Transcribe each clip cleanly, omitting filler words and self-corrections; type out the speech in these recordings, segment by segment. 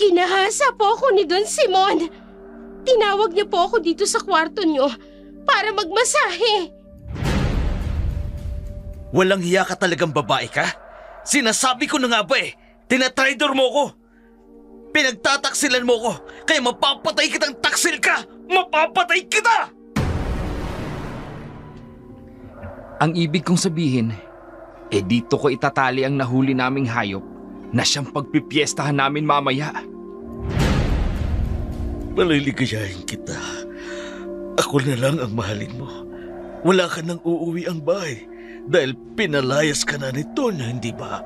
Pinahasa po ako ni Don Simon. Tinawag niya po ako dito sa kwarto niyo para magmasahe. Walang hiya ka talagang babae ka? Sinasabi ko na nga ba tinatraidor mo ko. Pinagtataksilan mo ko, kaya mapapatay kitang taksil ka! Mapapatay kita! Ang ibig kong sabihin, dito ko itatali ang nahuli naming hayop na siyang pagpipiestahan namin mamaya. Maliligayahin kita. Ako na lang ang mahalin mo. Wala ka nang uuwi ang bahay dahil pinalayas ka na nito na hindi ba?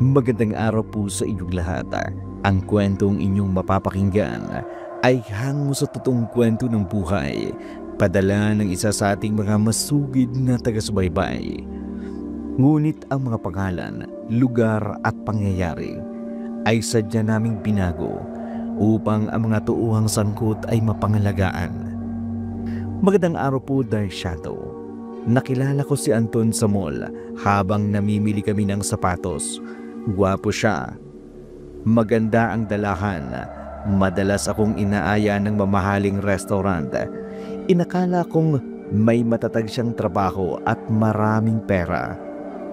Magandang araw po sa inyong lahat. Ang kwentong inyong mapapakinggan ay hango sa totoong kwento ng buhay, padala ng isa sa ating mga masugid na taga-subaybay. Ngunit ang mga pangalan, lugar at pangyayari ay sadya naming binago upang ang mga tuuhang sangkot ay mapangalagaan. Magandang araw po, Dark Shadow. Nakilala ko si Anton sa mall habang namimili kami ng sapatos. Gwapo siya. Maganda ang dalahan. Madalas akong inaaya ng mamahaling restaurant. Inakala kong may matatag siyang trabaho at maraming pera.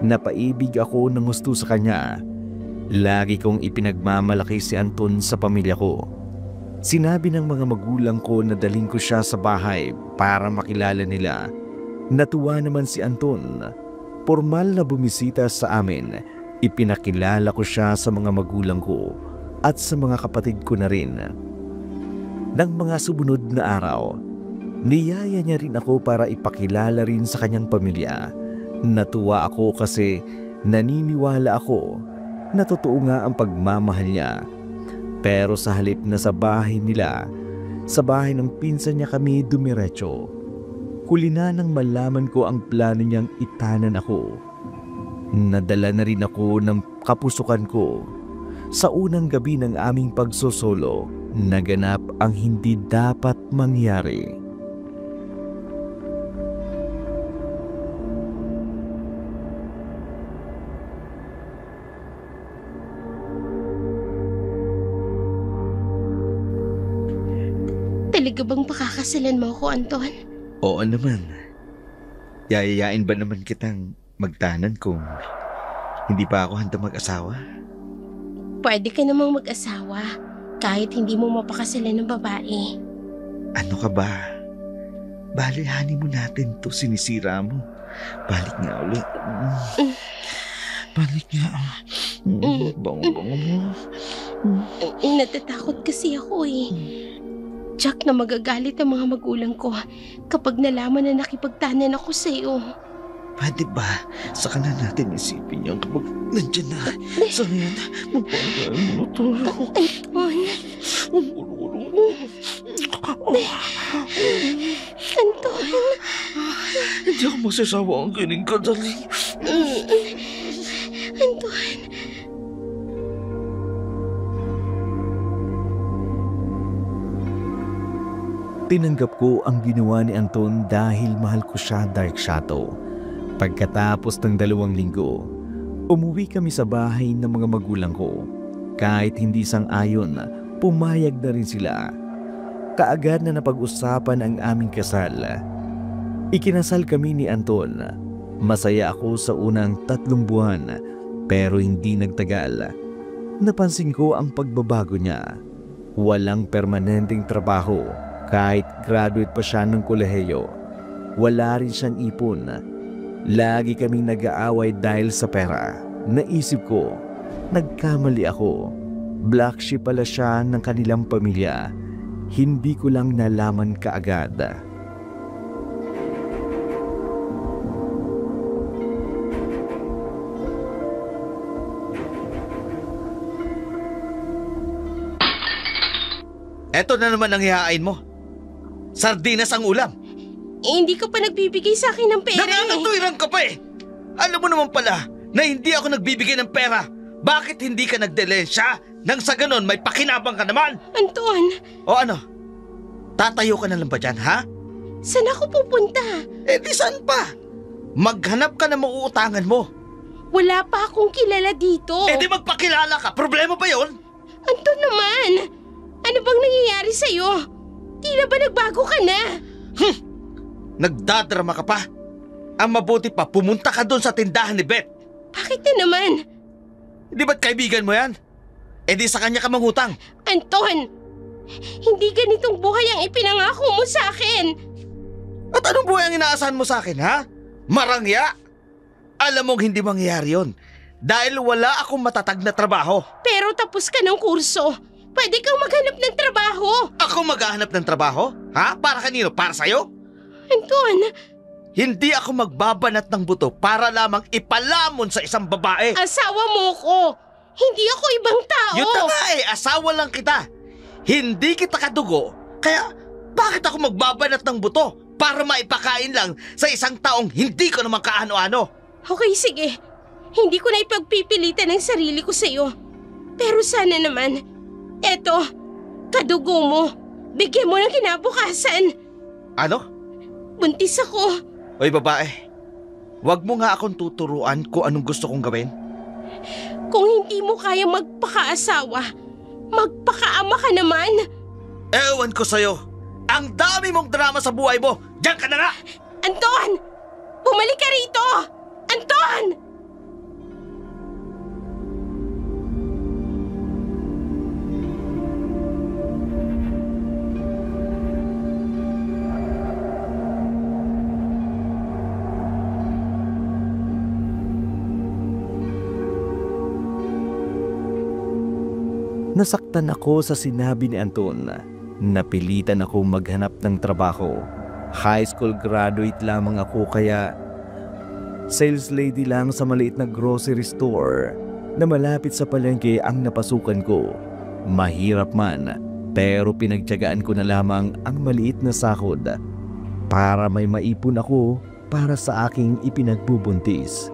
Napaibig ako ng gusto sa kanya. Lagi kong ipinagmamalaki si Anton sa pamilya ko. Sinabi ng mga magulang ko na daling ko siya sa bahay para makilala nila. Natuwa naman si Anton. Formal na bumisita sa amin. Ipinakilala ko siya sa mga magulang ko at sa mga kapatid ko na rin. Nang mga sumunod na araw, niyaya niya rin ako para ipakilala rin sa kanyang pamilya. Natuwa ako kasi naniniwala ako na totoo nga ang pagmamahal niya. Pero sa halip na sa bahay nila, sa bahay ng pinsan niya kami dumiretso. Kulina nang malaman ko ang plano niyang itanan ako. Nadala na rin ako ng kapusukan ko. Sa unang gabi ng aming pagsosolo, naganap ang hindi dapat mangyari. Talaga bang pakakasalan mo ako, Anton? Oo naman. Yayayain ba naman kitang magtanan kung hindi pa ako handa mag-asawa? Pwede ka namang mag-asawa kahit hindi mo mapakasalan ng babae. Ano ka ba? Balihanin mo natin to, sinisira mo. Balik nga ulit. Balik nga. Bango-bango mo. Natatakot kasi ako Jack, na magagalit ang mga magulang ko kapag nalaman na nakipagtanan ako sa iyo. Pwede ba? Saka na natin isipin yan kapag nandyan na. Sa ngayon, magpapagalan mo na to. Anton! Hindi ako masasawa ang kinig ka, darling. Anton! Tinanggap ko ang ginawa ni Anton dahil mahal ko siya, Dark Shadow. Pagkatapos ng 2 linggo, umuwi kami sa bahay ng mga magulang ko. Kahit hindi sang-ayon, pumayag na rin sila. Kaagad na napag-usapan ang aming kasal. Ikinasal kami ni Anton. Masaya ako sa unang 3 buwan, pero hindi nagtagal. Napansin ko ang pagbabago niya. Walang permanenteng trabaho. Kahit graduate pa siya ng kolehiyo, wala rin siyang ipon. Lagi kaming nag-aaway dahil sa pera. Naisip ko, nagkamali ako. Black sheep pala siya ng kanilang pamilya. Hindi ko lang nalaman kaagad. Eto na naman ang hihain mo. Sardinas ang ulam. Hindi ka pa nagbibigay sa akin ng pera Nangangatwiran ka pa Alam mo naman pala na hindi ako nagbibigay ng pera. Bakit hindi ka nagdelensya? Nang sa ganon may pakinabang ka naman. Anton! O ano? Tatayo ka na lang ba dyan, ha? Saan ako pupunta? Di saan pa? Maghanap ka na mauutangan mo. Wala pa akong kilala dito. Eh di magpakilala ka, problema ba yon? Anton naman, ano bang nangyayari sa'yo? Tila ba nagbago ka na? Nagdadrama ka pa. Ang mabuti pa, pumunta ka doon sa tindahan ni Beth. Bakit na naman? Di ba't kaibigan mo yan? Eh di sa kanya ka mangutang. Anton, hindi ganitong buhay ang ipinangako mo sa akin. At anong buhay ang inaasahan mo sa akin, ha? Marangya? Alam mong hindi mangyayari yun. Dahil wala akong matatag na trabaho. Pero tapos ka ng kurso. Pwede kang maghanap ng trabaho. Ako maghahanap ng trabaho? Ha? Para kanino? Para sa'yo? Anton, Hindi ako magbabanat ng buto para lamang ipalamon sa isang babae. asawa mo ko. Hindi ako ibang tao. Yun na nga eh, asawa lang kita. Hindi kita kadugo, kaya bakit ako magbabanat ng buto para maipakain lang sa isang taong hindi ko naman kaano-ano? Okay, sige. Hindi ko na ipagpipilitan ang sarili ko sa'yo. Pero sana naman, eto, kadugo mo. Bigyan mo ng kinabukasan. Ano? Buntis ako. Oy babae, wag mo nga akong tuturuan kung anong gusto kong gawin. Kung hindi mo kaya magpakaasawa, magpakaama ka naman. Ewan ko sa'yo. Ang dami mong drama sa buhay mo. Diyan ka na nga! Anton! Bumalik ka rito! Anton! Nasaktan ako sa sinabi ni Anton. Napilitan ako maghanap ng trabaho. High school graduate lamang ako kaya sales lady lang sa maliit na grocery store na malapit sa palengke ang napasukan ko. Mahirap man, pero pinagtiyagaan ko na lamang ang maliit na sahod para may maipon ako para sa aking ipinagbubuntis.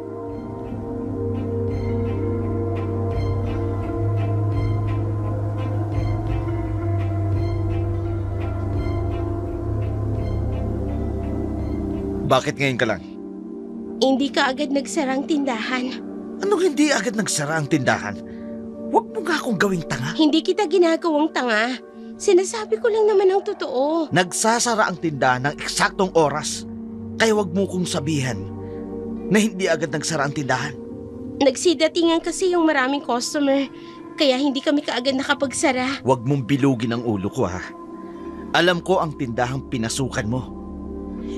Bakit ngayon ka lang? Hindi ka agad nagsarang tindahan. Anong hindi agad nagsara ang tindahan? Huwag mo nga akong gawing tanga. Hindi kita ginagawang tanga. Sinasabi ko lang naman ang totoo. Nagsasara ang tindahan ng eksaktong oras. Kaya huwag mo kong sabihan na hindi agad nagsara ang tindahan. Nagsidatingan kasi yung maraming customer. Kaya hindi kami kaagad nakapagsara. Huwag mong bilugin ang ulo ko ha. Alam ko ang tindahang pinasukan mo.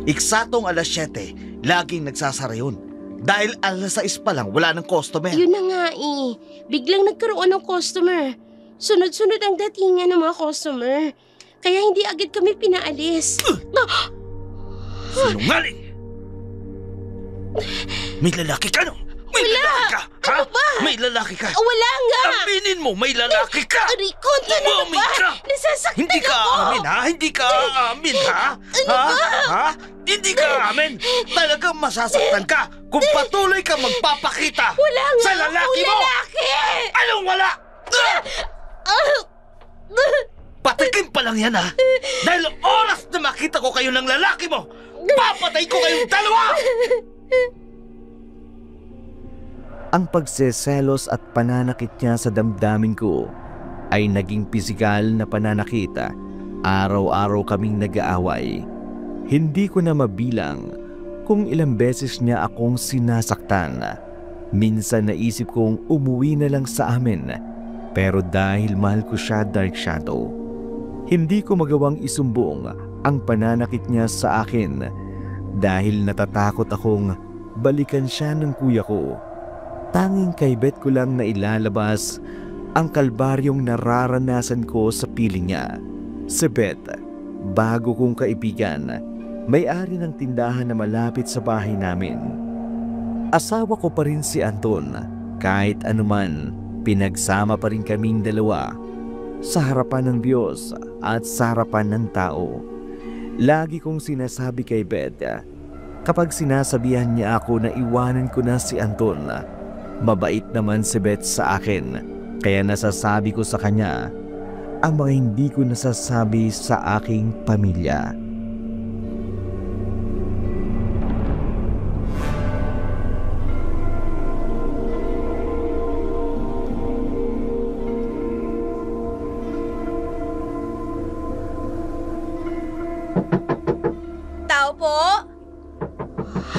Eksatong alas 7, laging nagsasara yun. Dahil alas 6 pa lang, wala ng customer. Yun na nga eh. Biglang nagkaroon ng customer. Sunod-sunod ang datingan ng mga customer. Kaya hindi agad kami pinaalis. Sinungaling! May lalaki ka no? May lalaki ka! Ha? Ano ba? May lalaki ka! Wala nga! Aminin mo, may lalaki ka! Rico, ano Umamin ba? ka! Nasasaktan Hindi ka ako! amin ha? Hindi ka amin ha? Ha? Ha? Hindi ka amin! Talagang masasaktan ka kung patuloy ka magpapakita Wala nga sa lalaki akong mo! lalaki! Anong wala? Patikim pa lang yan ha? Dahil oras na makita ko kayo ng lalaki mo, papatay ko kayong dalawa! Ang pagseselos at pananakit niya sa damdamin ko ay naging pisikal na pananakit. Araw-araw kaming nag-aaway. Hindi ko na mabilang kung ilang beses niya akong sinasaktan. Minsan naisip kong umuwi na lang sa amin. Pero dahil mahal ko siya, Dark Shadow, hindi ko magawang isumbong ang pananakit niya sa akin dahil natatakot akong balikan siya ng kuya ko. Tanging kay Beth ko lang na ilalabas ang kalbaryong nararanasan ko sa piling niya. Si Beth, bago kong kaibigan, may-ari ng tindahan na malapit sa bahay namin. Asawa ko pa rin si Anton. Kahit anuman, pinagsama pa rin kaming dalawa sa harapan ng Diyos at sa harapan ng tao. Lagi kong sinasabi kay Beth, kapag sinasabihan niya ako na iwanan ko na si Anton, mabait naman si Beth sa akin, kaya nasasabi ko sa kanya ang mga hindi ko nasasabi sa aking pamilya.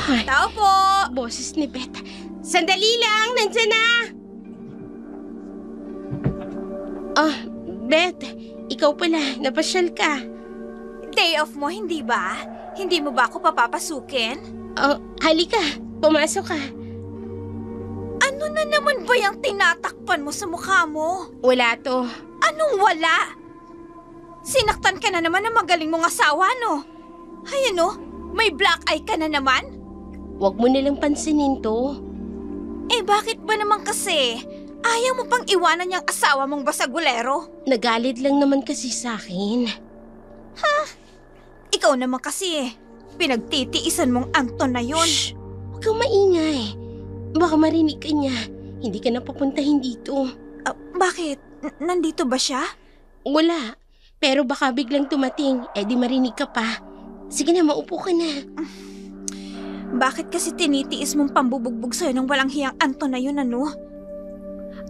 Ay, Tao po! boses ni Beth. Sandali lang, nandyan na! Beth, ikaw pala, napasyal ka. Day off mo, hindi ba? Hindi mo ba ako papapasukin? Halika, pumasok ka. Ano na naman ba yung tinatakpan mo sa mukha mo? Wala to. Anong wala? Sinaktan ka na naman ng magaling mong asawa, no? Ay ano, may black eye ka na naman? Huwag mo nilang pansinin to. Eh bakit ba naman kasi? Ayaw mo pang iwanan yung asawa mong basagulero? Nagalit lang naman kasi sa akin. Ikaw naman kasi pinagtitiisan mong Anton na yun. Shh! Huwag kang maingay. Baka marinig ka niya. Hindi ka na papuntahin dito. Bakit? Nandito ba siya? Wala. Pero baka biglang tumating, di marinig ka pa. Sige na, maupo ka na. Bakit kasi tinitiis mong pambubugbog sa'yo ng walang hiyang Anton na yun, ano?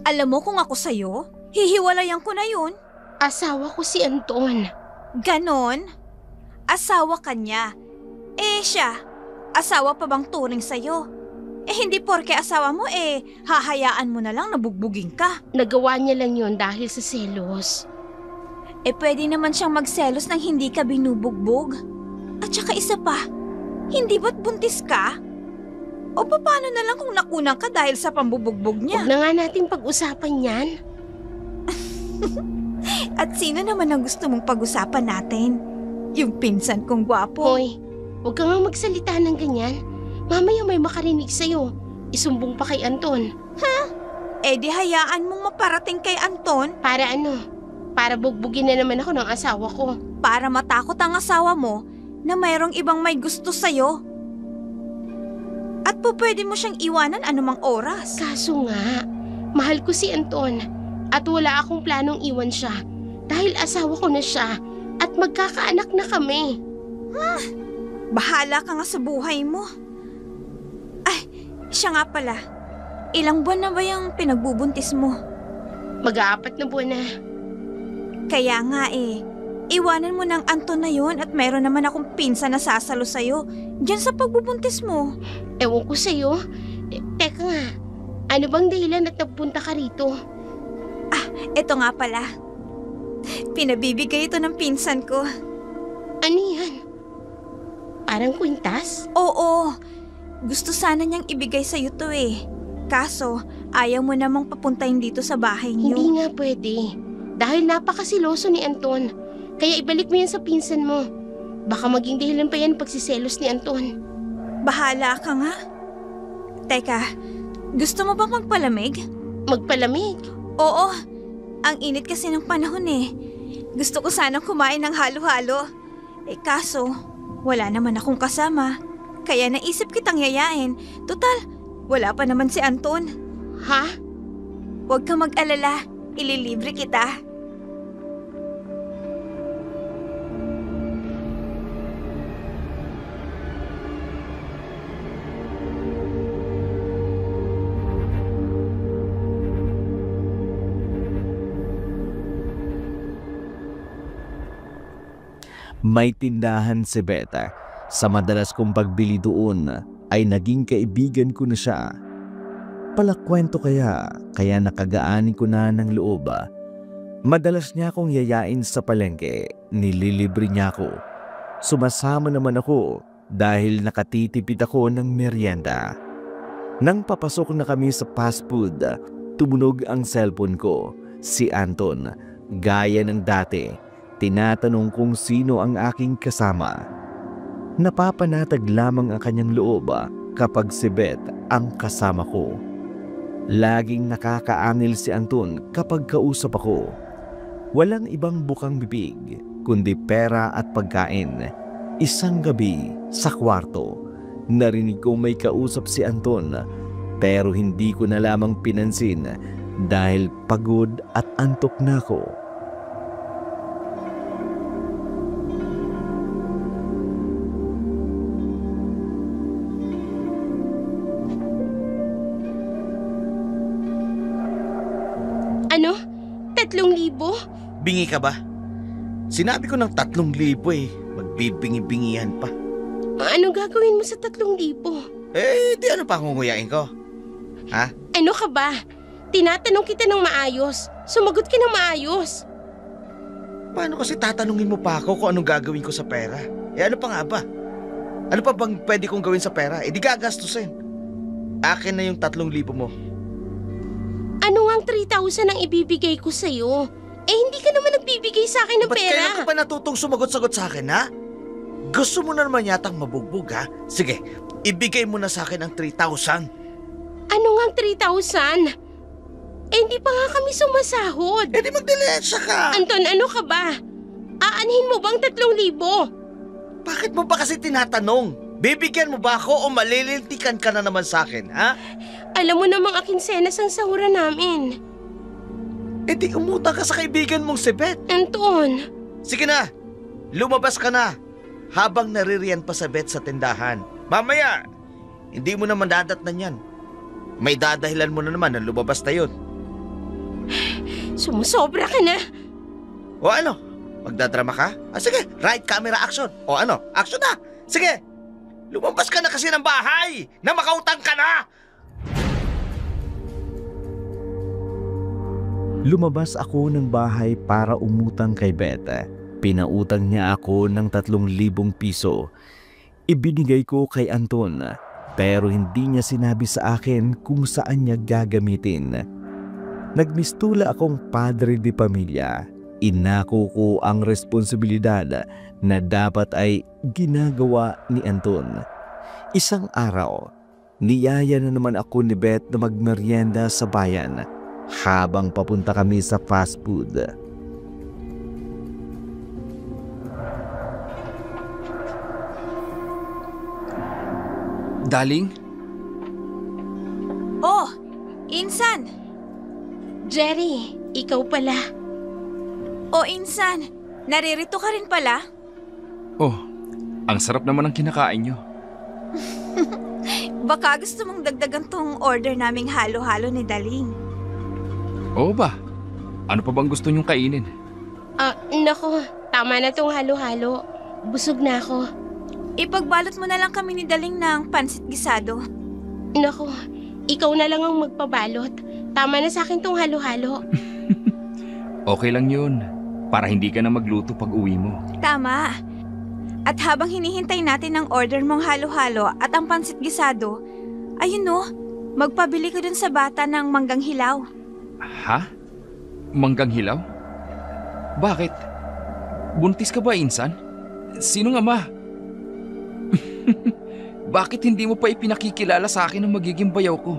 Alam mo kung ako sa'yo, hihiwalayan ko na yun. Asawa ko si Anton. Ganon? Asawa ka niya. Eh siya, asawa pa bang turing sa'yo? Hindi porke asawa mo hahayaan mo na lang na bugbugin ka. Nagawa niya lang yon dahil sa selos. Pwede naman siyang magselos nang hindi ka binubugbog. At saka isa pa, hindi ba't buntis ka? O paano na lang kung nakunan ka dahil sa pambubugbog niya? Huwag na nga nating pag-usapan yan. At sino naman ang gusto mong pag-usapan natin? Yung pinsan kong gwapo. Hoy, huwag ka nga magsalita ng ganyan. Mamaya may makarinig sa'yo. Isumbong pa kay Anton. Di hayaan mong maparating kay Anton. Para ano? Para bugbugin na naman ako ng asawa ko. Para matakot ang asawa mo na mayroong ibang may gusto sa'yo. At pwede mo siyang iwanan anumang oras. Kaso nga, mahal ko si Anton. At wala akong planong iwan siya. Dahil asawa ko na siya. At magkakaanak na kami. Bahala ka nga sa buhay mo. Ay, siya nga pala. Ilang buwan na ba yung pinagbubuntis mo? Mag-aapat na buwan na. Kaya nga iwanan mo ng Anton na yun at mayroon naman akong pinsan na sasalo sa'yo dyan sa pagbubuntis mo. Ewan ko sa'yo. Teka nga, ano bang dahilan at nagpunta ka rito? Eto nga pala. Pinabibigay ito ng pinsan ko. Ano yan? Parang kwintas? Oo, gusto sana niyang ibigay sa'yo to Kaso, ayaw mo namang papuntahin dito sa bahay niyo. Hindi nga pwede. Dahil napakasiloso ni Anton. Kaya ibalik mo yan sa pinsan mo. Baka maging dahilan pa yan pagsiselos ni Anton. Bahala ka nga. Teka, gusto mo bang magpalamig? Magpalamig? Oo, ang init kasi ng panahon Gusto ko sanang kumain ng halo-halo. Kaso, wala naman akong kasama. Kaya naisip kitang yayain. Total, wala pa naman si Anton. Ha? Huwag kang mag-alala, ililibre kita. May tindahan si Beta. Sa madalas kong pagbili doon ay naging kaibigan ko na siya. Palakwento kaya nakagaanin ko na ng loob. Madalas niya akong yayain sa palengke, nililibre niya ako. Sumasama naman ako dahil nakatitipid ako ng merienda. Nang papasok na kami sa fast food, tumunog ang cellphone ko. Si Anton, gaya ng dati. Tinatanong kung sino ang aking kasama. Napapanatag lamang ang kanyang loob kapag si Beth ang kasama ko. Laging nakakaanil si Anton kapag kausap ako. Walang ibang bukang bibig kundi pera at pagkain. Isang gabi sa kwarto, narinig ko may kausap si Anton pero hindi ko na lamang pinansin dahil pagod at antok na ako. Ano? 3,000? Bingi ka ba? Sinabi ko ng 3,000 Magbibingi-bingihan pa. Anong gagawin mo sa 3,000? Di ano pa ngunguyain ko? Ha? Ano ka ba? Tinatanong kita ng maayos. Sumagot ka ng maayos. Paano kasi tatanungin mo pa ako kung anong gagawin ko sa pera? Ano pa nga ba? Ano pa bang pwede kong gawin sa pera? Di gagastusin. Akin na yung 3,000 mo. Ano ang 3,000 ang ibibigay ko sa'yo? Hindi ka naman nagbibigay sa akin ng Ba't pera. kailan ka pa natutong sumagot-sagot sa akin, ha? Gusto mo na naman yatang mabugbog, ha? Sige, ibigay mo na sa akin ang 3,000. Ano nga ang 3,000? Hindi pa nga kami sumasahod. Di magdilensya ka. Anton, ano ka ba? Aanhin mo bang 3,000? Bakit mo ba kasi tinatanong? Bibigyan mo ba ako o malilintikan ka na naman sa akin, ha? Alam mo namang aking senas ang sahuran namin. Di umutang ka sa kaibigan mong si Beth. Anton. Sige na, lumabas ka na. Habang naririyan pa sa Beth sa tindahan. Mamaya, hindi mo naman dadatnan yan. May dadahilan mo na naman na lumabas na yun. Sumusobra ka na. O ano? Magdadrama ka? Sige, right camera action. O ano? Action na! Sige! Lumabas ka na kasi ng bahay! Na makautang ka na! Lumabas ako ng bahay para umutang kay Beth. Pinautang niya ako ng 3,000 piso. Ibinigay ko kay Anton, pero hindi niya sinabi sa akin kung saan niya gagamitin. Nagmistula akong padre de pamilya. Inako ko ang responsibilidad na dapat ay ginagawa ni Anton. Isang araw, niyaya na naman ako ni Beth na magmerienda sa bayan habang papunta kami sa fast food. Daling? Oh, Insan! Jerry, ikaw pala. Oh, Insan, naririto ka rin pala? Oh, ang sarap naman ng kinakain nyo. Baka gusto mong dagdagan tong order naming halo-halo ni Daling. Oo ba? Ano pa bang gusto nyong kainin? Nako, tama na tong halo-halo. Busog na ako. Ipagbalot mo na lang kami ni Daling ng pansit gisado. Nako, ikaw na lang ang magpabalot. Tama na sa akin tong halo-halo. Okay lang yun. Para hindi ka na magluto pag uwi mo. Tama. At habang hinihintay natin ang order mong halo-halo at ang pansit gisado, ayun no, magpabili ka dun sa bata ng manggang hilaw. Ha? Manggang hilaw? Bakit? Buntis ka ba, Insan? Sinong ama? Bakit hindi mo pa ipinakikilala sa akin ang magiging bayaw ko?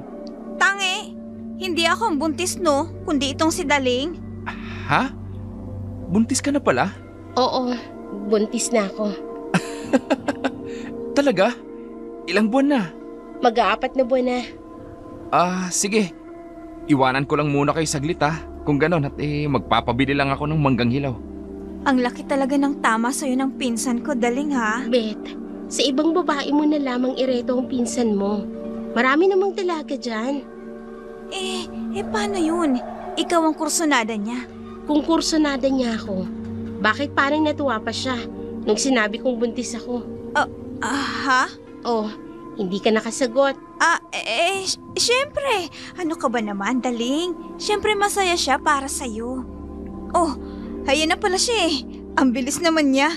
Tangi! Hindi ako ang buntis no, kundi itong si Daling. Ha? Buntis ka na pala? Oo, buntis na ako. Talaga? Ilang buwan na? Mag-aapat na buwan na. Sige. Iwanan ko lang muna kayo saglit Kung ganon at magpapabili lang ako ng manggang hilaw. Ang laki talaga ng tama sa'yo ng pinsan ko, Daling ha? Beth, sa ibang babae mo na lamang ireto ang pinsan mo. Marami namang dalaga dyan. Paano yun? Ikaw ang kursunada niya. Kung kursunada niya ako, bakit parang natuwa pa siya nung sinabi kong buntis ako? Ha? Oh, hindi ka nakasagot. Siyempre. Ano ka ba naman, Daling? Siyempre masaya siya para sa'yo. Oh, ayan na pala siya Ang bilis naman niya.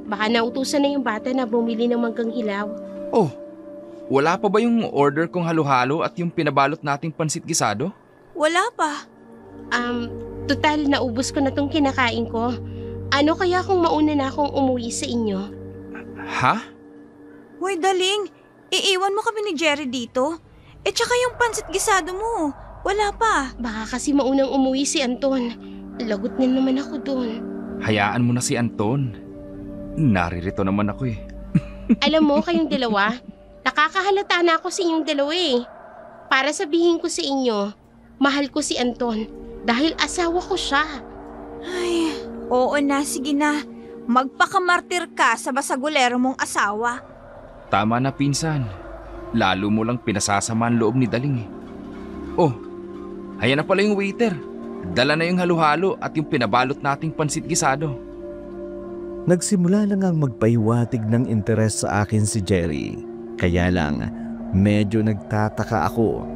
Baka nautusan na yung bata na bumili ng manggang hilaw. Oh, wala pa ba yung order kong halo-halo at yung pinabalot nating pansit gisado? Wala pa. Total naubos ko na tong kinakain ko. Ano kaya kung mauna na akong umuwi sa inyo? Ha? Hoy, Daling. Iiwan mo kami ni Jerry dito. Tsaka yung pansit gisado mo. Wala pa. Baka kasi maunang umuwi si Anton. Lagot na naman ako doon. Hayaan mo na si Anton. Naririto naman ako Alam mo kayong dalawa, nakakahalata na ako sa inyong dalawa Para sabihin ko sa inyo, mahal ko si Anton dahil asawa ko siya. Ay, oo na, sige na. Magpakamartir ka sa basagulero mong asawa. Tama na, pinsan. Lalo mo lang pinasasama ang loob ni Daling Oh, ayan na pala yung waiter. Dala na yung halo-halo at yung pinabalot nating pansit gisado. Nagsimula na ngang magpahiwatig ng interes sa akin si Jerry. Kaya lang, medyo nagtataka ako.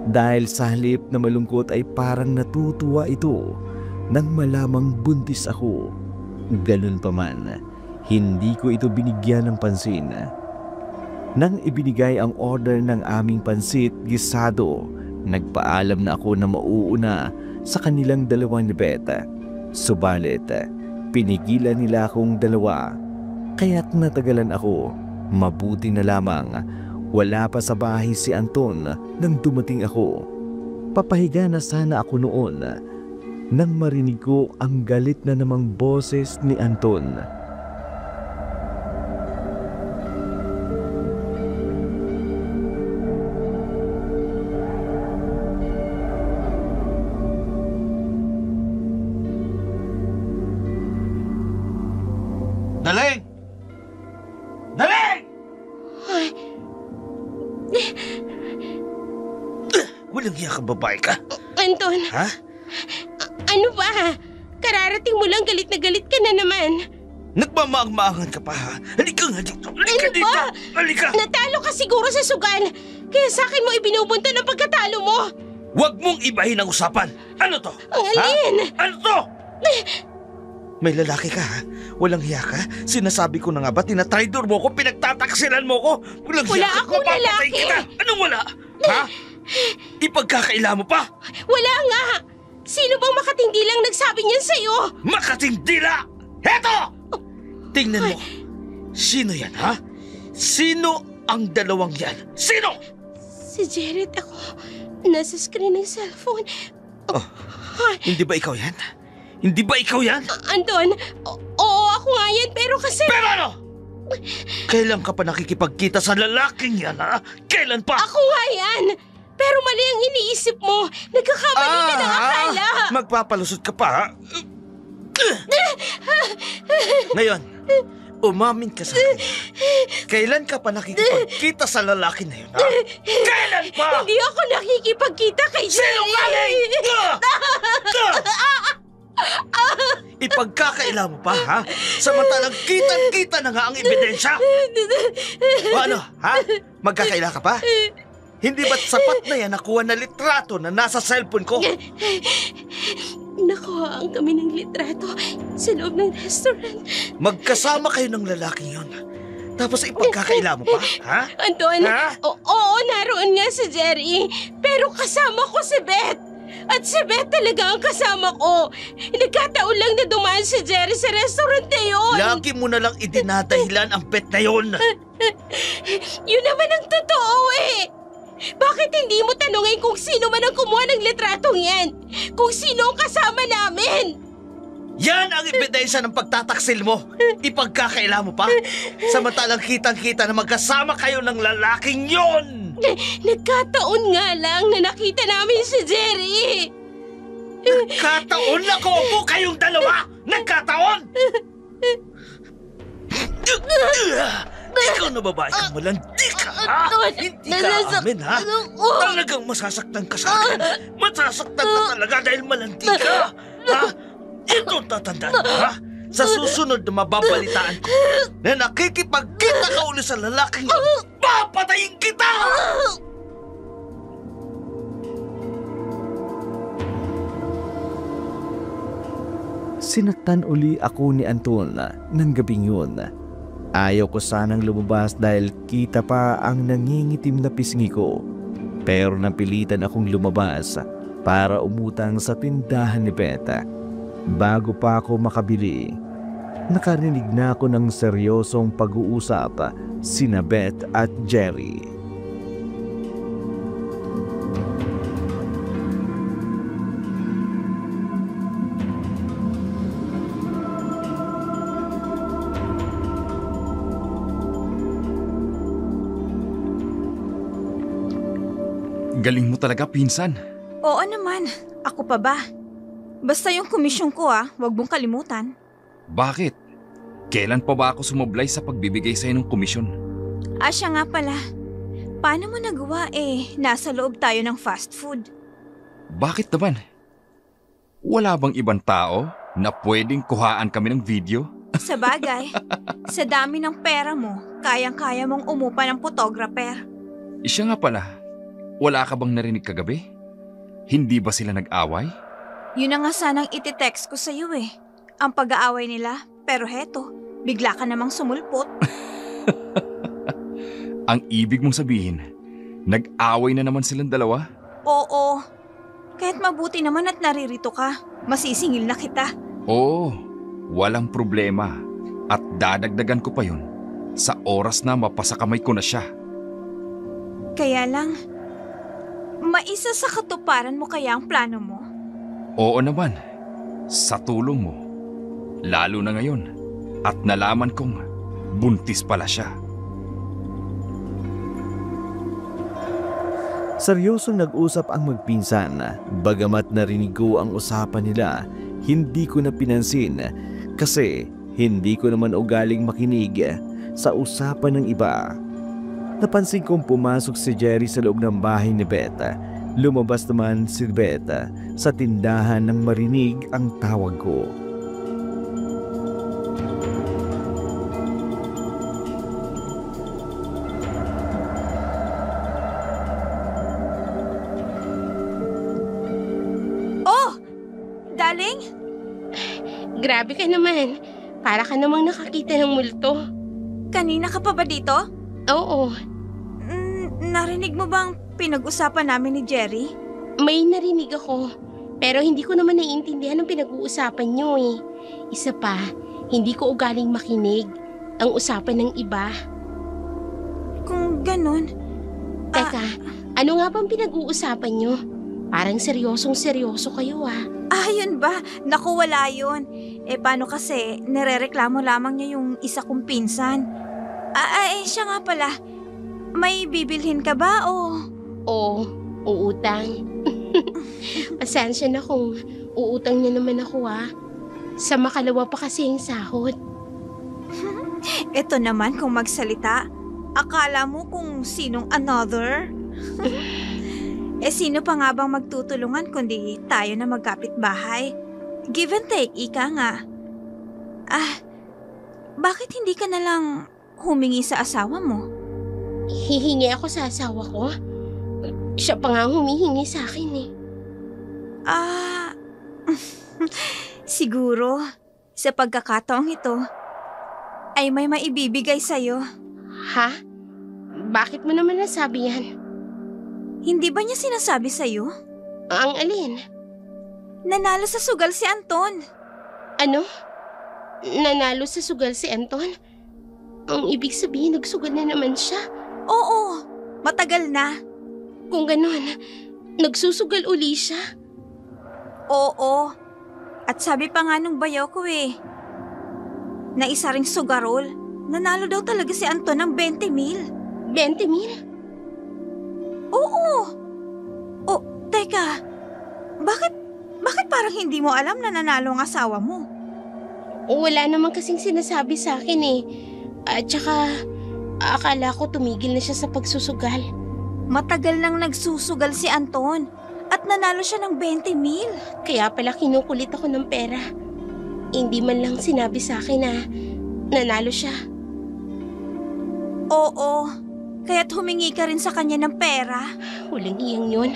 Dahil sa halip na malungkot ay parang natutuwa ito nang malamang buntis ako. Ganun pa man, hindi ko ito binigyan ng pansin. Nang ibinigay ang order ng aming pansit gisado, nagpaalam na ako na mauuna sa kanilang dalawang ni Beth. Subalit, pinigilan nila akong dalawa, kaya't natagalan ako. Mabuti na lamang, wala pa sa bahay si Anton nang dumating ako. Papahiga na sana ako noon nang marinig ko ang galit na namang boses ni Anton. Daling! Daling! Walang iya ka, babae ka? Anton, Ha? ano ba? Kararating mo lang, galit na galit ka na naman. Nagmamaang-maangan ka pa, ha? Halika nga dito! Halika Ano dito! ba? Halika! Natalo ka siguro sa sugal. Kaya sa akin mo ibinubunto ng pagkatalo mo. Huwag mong ibahin ang usapan! Ano to? Ang alin? Ha? Ano to? May lalaki ka, ha? Walang hiya ka? Sinasabi ko na nga ba, tinatraidor mo ko, pinagtataksilan mo ko? Walang Wala hiya ka, akong mapapatay lalaki. kita! Anong wala? Ha? Ipagkakaila mo pa? Wala nga. Sino bang makatindi lang nagsabi niyan sa'yo? Makatindila! Heto! Tingnan mo. Sino yan, ha? Sino ang dalawang yan? Sino? Si Jared ako. Nasa screen ng cellphone. Oh, hindi ba ikaw yan? Hindi ba ikaw yan? Anton, oo ako nga yan pero kasi... Pero ano? Kailan ka pa nakikipagkita sa lalaking yan, ha? Kailan pa? Ako nga yan! Pero mali ang iniisip mo. Nagkakamali ka ng akala. Magpapalusot ka pa, ha? Ngayon, umamin ka sa akin. Kailan ka pa nakikipagkita sa lalaki na yun, ha? Kailan pa? Hindi ako nakikipagkita kay Jared. Sinungaling! Ipagkakaila mo pa, ha? Samantalang kitang-kita na nga ang ebidensya. O ano, ha? Magkakaila ka pa? Hindi ba't sapat na yan nakuha na litrato na nasa cellphone ko? Nakuhaan kami ng litrato sa loob ng restaurant. Magkasama kayo ng lalaking yun. Tapos ipagkakaila mo pa, ha? Anton, Ha? oo, naroon nga si Jerry. Pero kasama ko si Beth. At si Beth talaga ang kasama ko. Nagkataon lang na dumaan si Jerry sa restaurant na yun. Lagi mo na lang idinadahilan ang bet na yun. Yun naman ang totoo eh. Bakit hindi mo tanungin kung sino man ang kumuha ng litratong yan? Kung sino ang kasama namin? Yan ang ebidensya ng pagtataksil mo. Ipagkakaila mo pa. Samantalang kitang-kita na magkasama kayo ng lalaking yon. Nagkataon nga lang na nakita namin si Jerry. Nagkataon na ko kayong dalawa! Nagkataon! Ikaw na babae kang malandi ka, ha? Hindi ka amin, ha? Talagang masasaktan ka sa akin. Masasaktan ka talaga dahil malandi ka, ha? Ito tatandaan mo, ha? Sa susunod na mababalitaan ko na nakikipagkita ka uli sa lalaking yun, papatayin kita! Sinaktan uli ako ni Anton ng gabing yun. Ayaw ko sanang lumabas dahil kita pa ang nangingitim na pisngi ko. Pero napilitan akong lumabas para umutang sa tindahan ni Beth. Bago pa ako makabili, nakarinig na ako ng seryosong pag-uusap sina Beth at Jerry. Galing mo talaga, pinsan. Oo naman. Ako pa ba? Basta yung komisyon ko wag mong kalimutan. Bakit? Kailan pa ba ako sumablay sa pagbibigay sa'yo ng komisyon? Siya nga pala. Paano mo nagawa nasa loob tayo ng fast food? Bakit naman? Wala bang ibang tao na pwedeng kuhaan kami ng video? Sa bagay, sa dami ng pera mo, kayang-kaya mong umupa ng photographer. Siya nga pala, wala ka bang narinig kagabi? Hindi ba sila nag-away? Yun na nga sanang iti-text ko sa'yo eh. Ang pag-aaway nila, pero heto, bigla ka namang sumulpot. Ang ibig mong sabihin, nag-away na naman silang dalawa? Oo. Kahit mabuti naman at naririto ka, masisingil na kita. Oo, walang problema. At dadagdagan ko pa yun sa oras na mapasakamay ko na siya. Kaya lang, maisa sa katuparan mo kaya ang plano mo? Oo naman, sa tulong mo. Lalo na ngayon at nalaman kong buntis pala siya. Seryosong nag-usap ang magpinsan. Bagamat narinig ko ang usapan nila, hindi ko na pinansin kasi hindi ko naman ugaling makinig sa usapan ng iba. Napansin kong pumasok si Jerry sa loob ng bahay ni Beth. Lumabas naman si Beth sa tindahan nang marinig ang tawag ko. Darling? Grabe ka naman. Para ka namang nakakita ng multo. Kanina ka pa ba dito? Oo, Narinig mo bang pinag-usapan namin ni Jerry? may narinig ako. Pero hindi ko naman naiintindihan ang pinag-uusapan nyo eh. Isa pa, hindi ko ugaling makinig ang usapan ng iba. Kung ganun, Teka, ano nga bang pinag-uusapan nyo? Parang seryosong-seryoso kayo ah. yun ba? Naku, wala yun. Paano kasi, nirereklamo lamang niya yung isa kong pinsan. Siya nga pala. May bibilhin ka ba o? Oo, uutang. Pasensya na kung uutang niya naman ako ah. Sa makalawa pa kasi yung sahod. Ito naman kung magsalita. Akala mo kung sinong another? Sino pa nga bang magtutulungan kundi tayo na magkapitbahay? Give and take, ika nga. Bakit hindi ka na lang humingi sa asawa mo? Hihingi ako sa asawa ko? Siya pa nga humihingi sa akin eh. Siguro, sa pagkakataong ito, ay may maibibigay sa'yo. Ha? Bakit mo naman nasabi yan? Hindi ba niya sinasabi sa'yo? Ang alin? Nanalo sa sugal si Anton. Ano? Nanalo sa sugal si Anton? Ang ibig sabihin, nagsugal na naman siya. Oo, matagal na. Kung ganon, nagsusugal uli siya. Oo. At sabi pa nga nung bayaw ko na isa ring sugarol, nanalo daw talaga si Anton ng 20,000. 20,000? Oo. Teka. Bakit parang hindi mo alam na nanalo ang asawa mo? Wala naman kasing sinasabi sa akin eh. At saka, akala ko tumigil na siya sa pagsusugal. Matagal nang nagsusugal si Anton at nanalo siya ng 20,000. Kaya pala kinukulit ako ng pera. Hindi man lang sinabi sa akin na nanalo siya. Oo, kaya't humingi ka rin sa kanya ng pera. Walang iyang yun.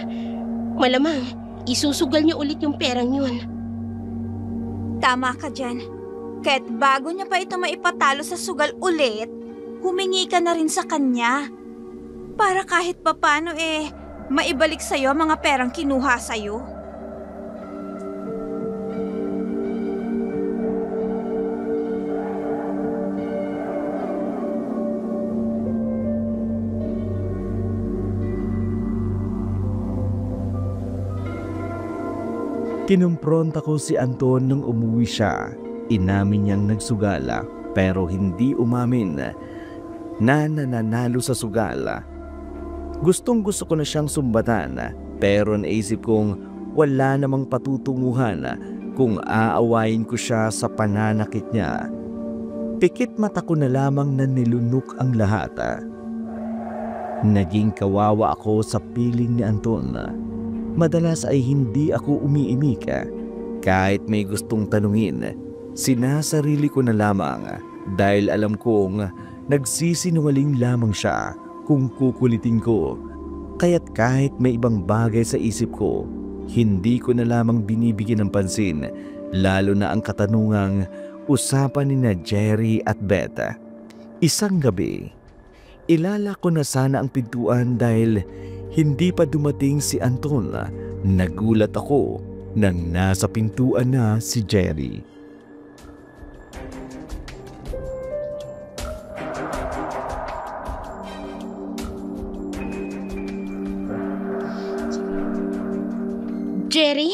Malamang, isusugal niya ulit yung perang yun. Tama ka dyan. Kaya't bago niya pa ito maipatalo sa sugal ulit, humingi ka na rin sa kanya. Para kahit papano maibalik sa'yo ang mga perang kinuha sa'yo. Kinumpronta ko si Anton nung umuwi siya. Inamin niyang nagsugala pero hindi umamin na nananalo sa sugala. Gustong gusto ko na siyang sumbatan pero naisip kong wala namang patutunguhan kung aawayin ko siya sa pananakit niya. Pikit mata ko na lamang na nilunok ang lahat. Naging kawawa ako sa piling ni Anton. Madalas ay hindi ako umiimik. Kahit may gustong tanungin, Sinasarili ko na lamang dahil alam kong nagsisinungaling lamang siya kung kukulitin ko. Kaya't kahit may ibang bagay sa isip ko, hindi ko na lamang binibigyan ng pansin, lalo na ang katanungang usapan ni na Jerry at Beth. Isang gabi, ilalak ko na sana ang pintuan dahil hindi pa dumating si Anton. Nagulat ako nang nasa pintuan na si Jerry. Jerry,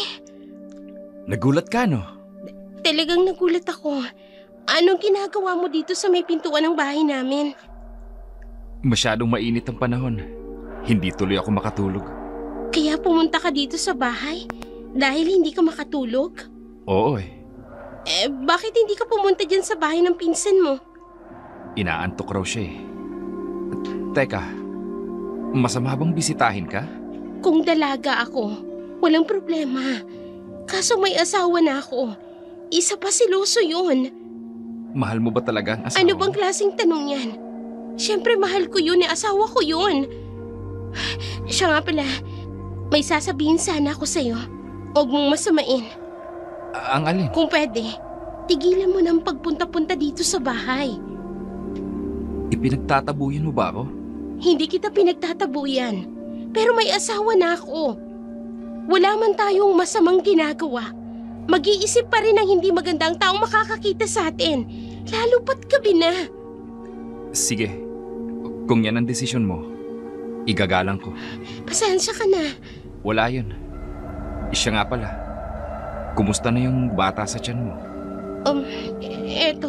Nagulat ka, no? talagang nagulat ako. Anong ginagawa mo dito sa may pintuan ng bahay namin? Masyadong mainit ang panahon. Hindi tuloy ako makatulog. Kaya pumunta ka dito sa bahay? Dahil hindi ka makatulog? Oo Bakit hindi ka pumunta dyan sa bahay ng pinsan mo? inaantok raw siya eh. Teka, masama bang bisitahin ka? Kung dalaga ako, walang problema. Kaso may asawa na ako. Isa pa siloso yun. Mahal mo ba talaga ang asawa? Ano bang klaseng tanong yan? Siyempre mahal ko yun, asawa ko yun. Siya nga pala, may sasabihin sana ako sa'yo. Huwag mong masamain. Ang alin? Kung pwede, tigilan mo ng pagpunta-punta dito sa bahay. Ipinagtatabuyan mo ba ako? Hindi kita pinagtatabuyan. Pero may asawa na ako. Wala man tayong masamang ginagawa. Mag-iisip pa rin ng hindi magandang taong makakakita sa atin. Lalo pat gabi na. Sige, kung yan ang desisyon mo, igagalang ko. Pasensya ka na. Wala yun. Siya nga pala. Kumusta na yung bata sa tiyan mo? Eto.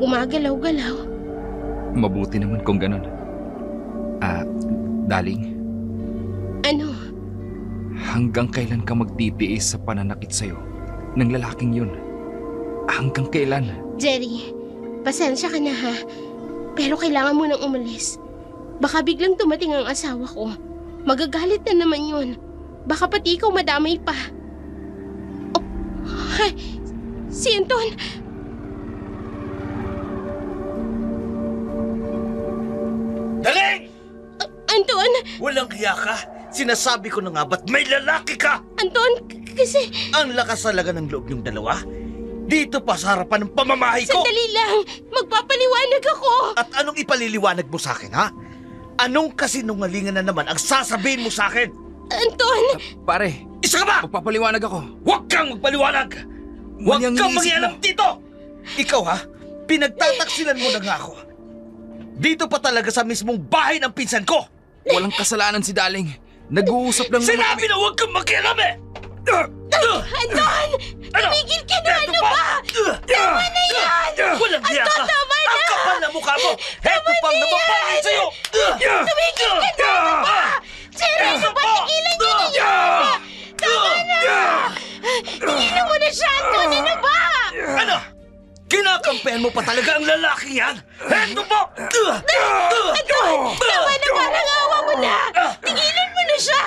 Gumagalaw-galaw. Mabuti naman kung ganun. Darling, Ano? hanggang kailan ka magtitiis sa pananakit sa'yo ng lalaking yun? Hanggang kailan? Jerry, pasensya ka na ha. Pero kailangan mo nang umalis. Baka biglang dumating ang asawa ko. Magagalit na naman yun. Baka pati ikaw madamay pa. Si Anton! Daling! Anton! Walang hiya ka. Sinasabi ko na nga ba't may lalaki ka? Anton! Kasi... Ang lakas talaga ng loob niyong dalawa. Dito pa sa harapan ng pamamahay ko. Sandali lang! Magpapaliwanag ako! At anong ipaliliwanag mo sa akin, ha? Anong kasinungalingan na naman ang sasabihin mo sa akin? Anton! Pare, Isa ka ba? magpapaliwanag ako. Huwag kang magpaliwanag! Huwag Mali ang kang iniisip mangialam mo. dito! Ikaw ha, pinagtataksilan mo na nga ako. Dito pa talaga sa mismong bahay ng pinsan ko! Walang kasalanan si Daling. Nag-uusap lang naman Sinabi na huwag kang makialam eh! Anton! Tumigil ka na! Ano ba? Tama na yan! Walang hiya ka! tama na! Ang kapal na mukha mo! Heto pang namapangin sa'yo! Tumigil ka na! Ano ba? Seryoso ba? Tigilan niyo na yan! Tama na! Tigilan mo na siya, Anton! Ano ba? Ano? Kinakampihan mo pa talaga ang lalaking yan? Heto po! Anton! Tama na, parang awa mo na! Tigilan mo na siya!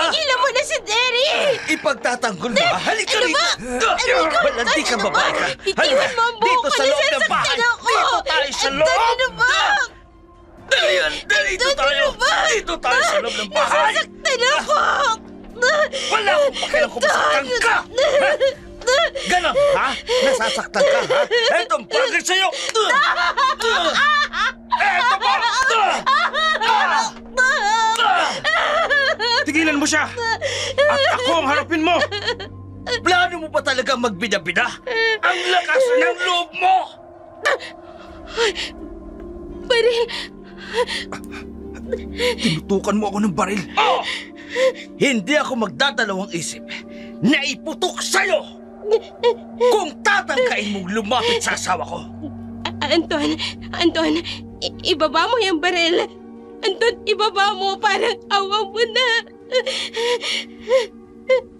Tigilan mo na si Derry! Ipagtatanggol mo ha? Halika Ano rito! ba? Walanti kang babae ka! Bitiwan mo ang buhok Dito ko! sa loob ng bahay! Nasasaktan ako! Dito tayo sa loob! Anton, ano ba? Ayan, dito tayo! Ano ba? Dito tayo sa loob ng bahay! Nasasaktan ako! Wala akong pakialam kung masaktan ka! Ganon, ha? Nasasaktan ka, ha? Etong bagay sa'yo! Eto pa! Tigilan mo siya! At ako ang harapin mo! Plano mo pa talaga magbida-bida? Ang lakas ng loob mo! Baril! Tinutukan mo ako ng baril. Oh! Hindi ako magdadalawang isip na iputok sa'yo kung tatangkain mong lumapit sa asawa ko. Anton, ibaba mo yung baril. Anton, ibaba mo, parang awa mo na.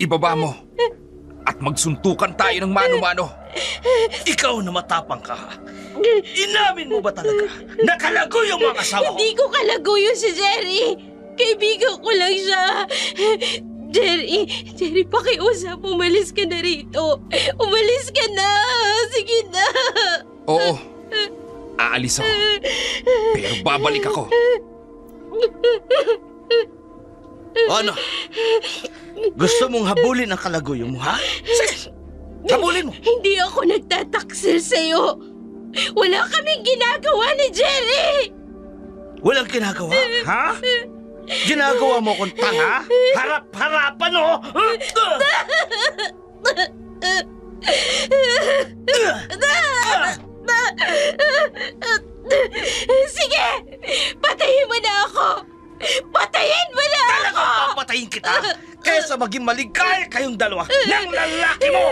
Ibaba mo. At magsuntukan tayo ng mano-mano. Ikaw na matapang ka. Inamin mo ba talaga na kalago yung mga asawa ko? Hindi ko kalaguyo si Jerry. Kaibigan ko lang siya. Jerry, pakiusap. Umalis ka na rito. Umalis ka na. Sige na. Oo, aalis ako. Pero babalik ako. Ano? Gusto mong habulin ang kalaguyo mo, ha? Sige, habulin mo. Hindi ako nagtataksil sa'yo. Wala kaming ginagawa ni Jerry. Walang ginagawa, ha? Ginagawa mo kong tanga? Harap-harapan, oh! Sige! Patayin mo na ako! Patayin mo na ako! Talagang papatayin kita kaysa maging maligaya kayong dalawa ng lalaki mo!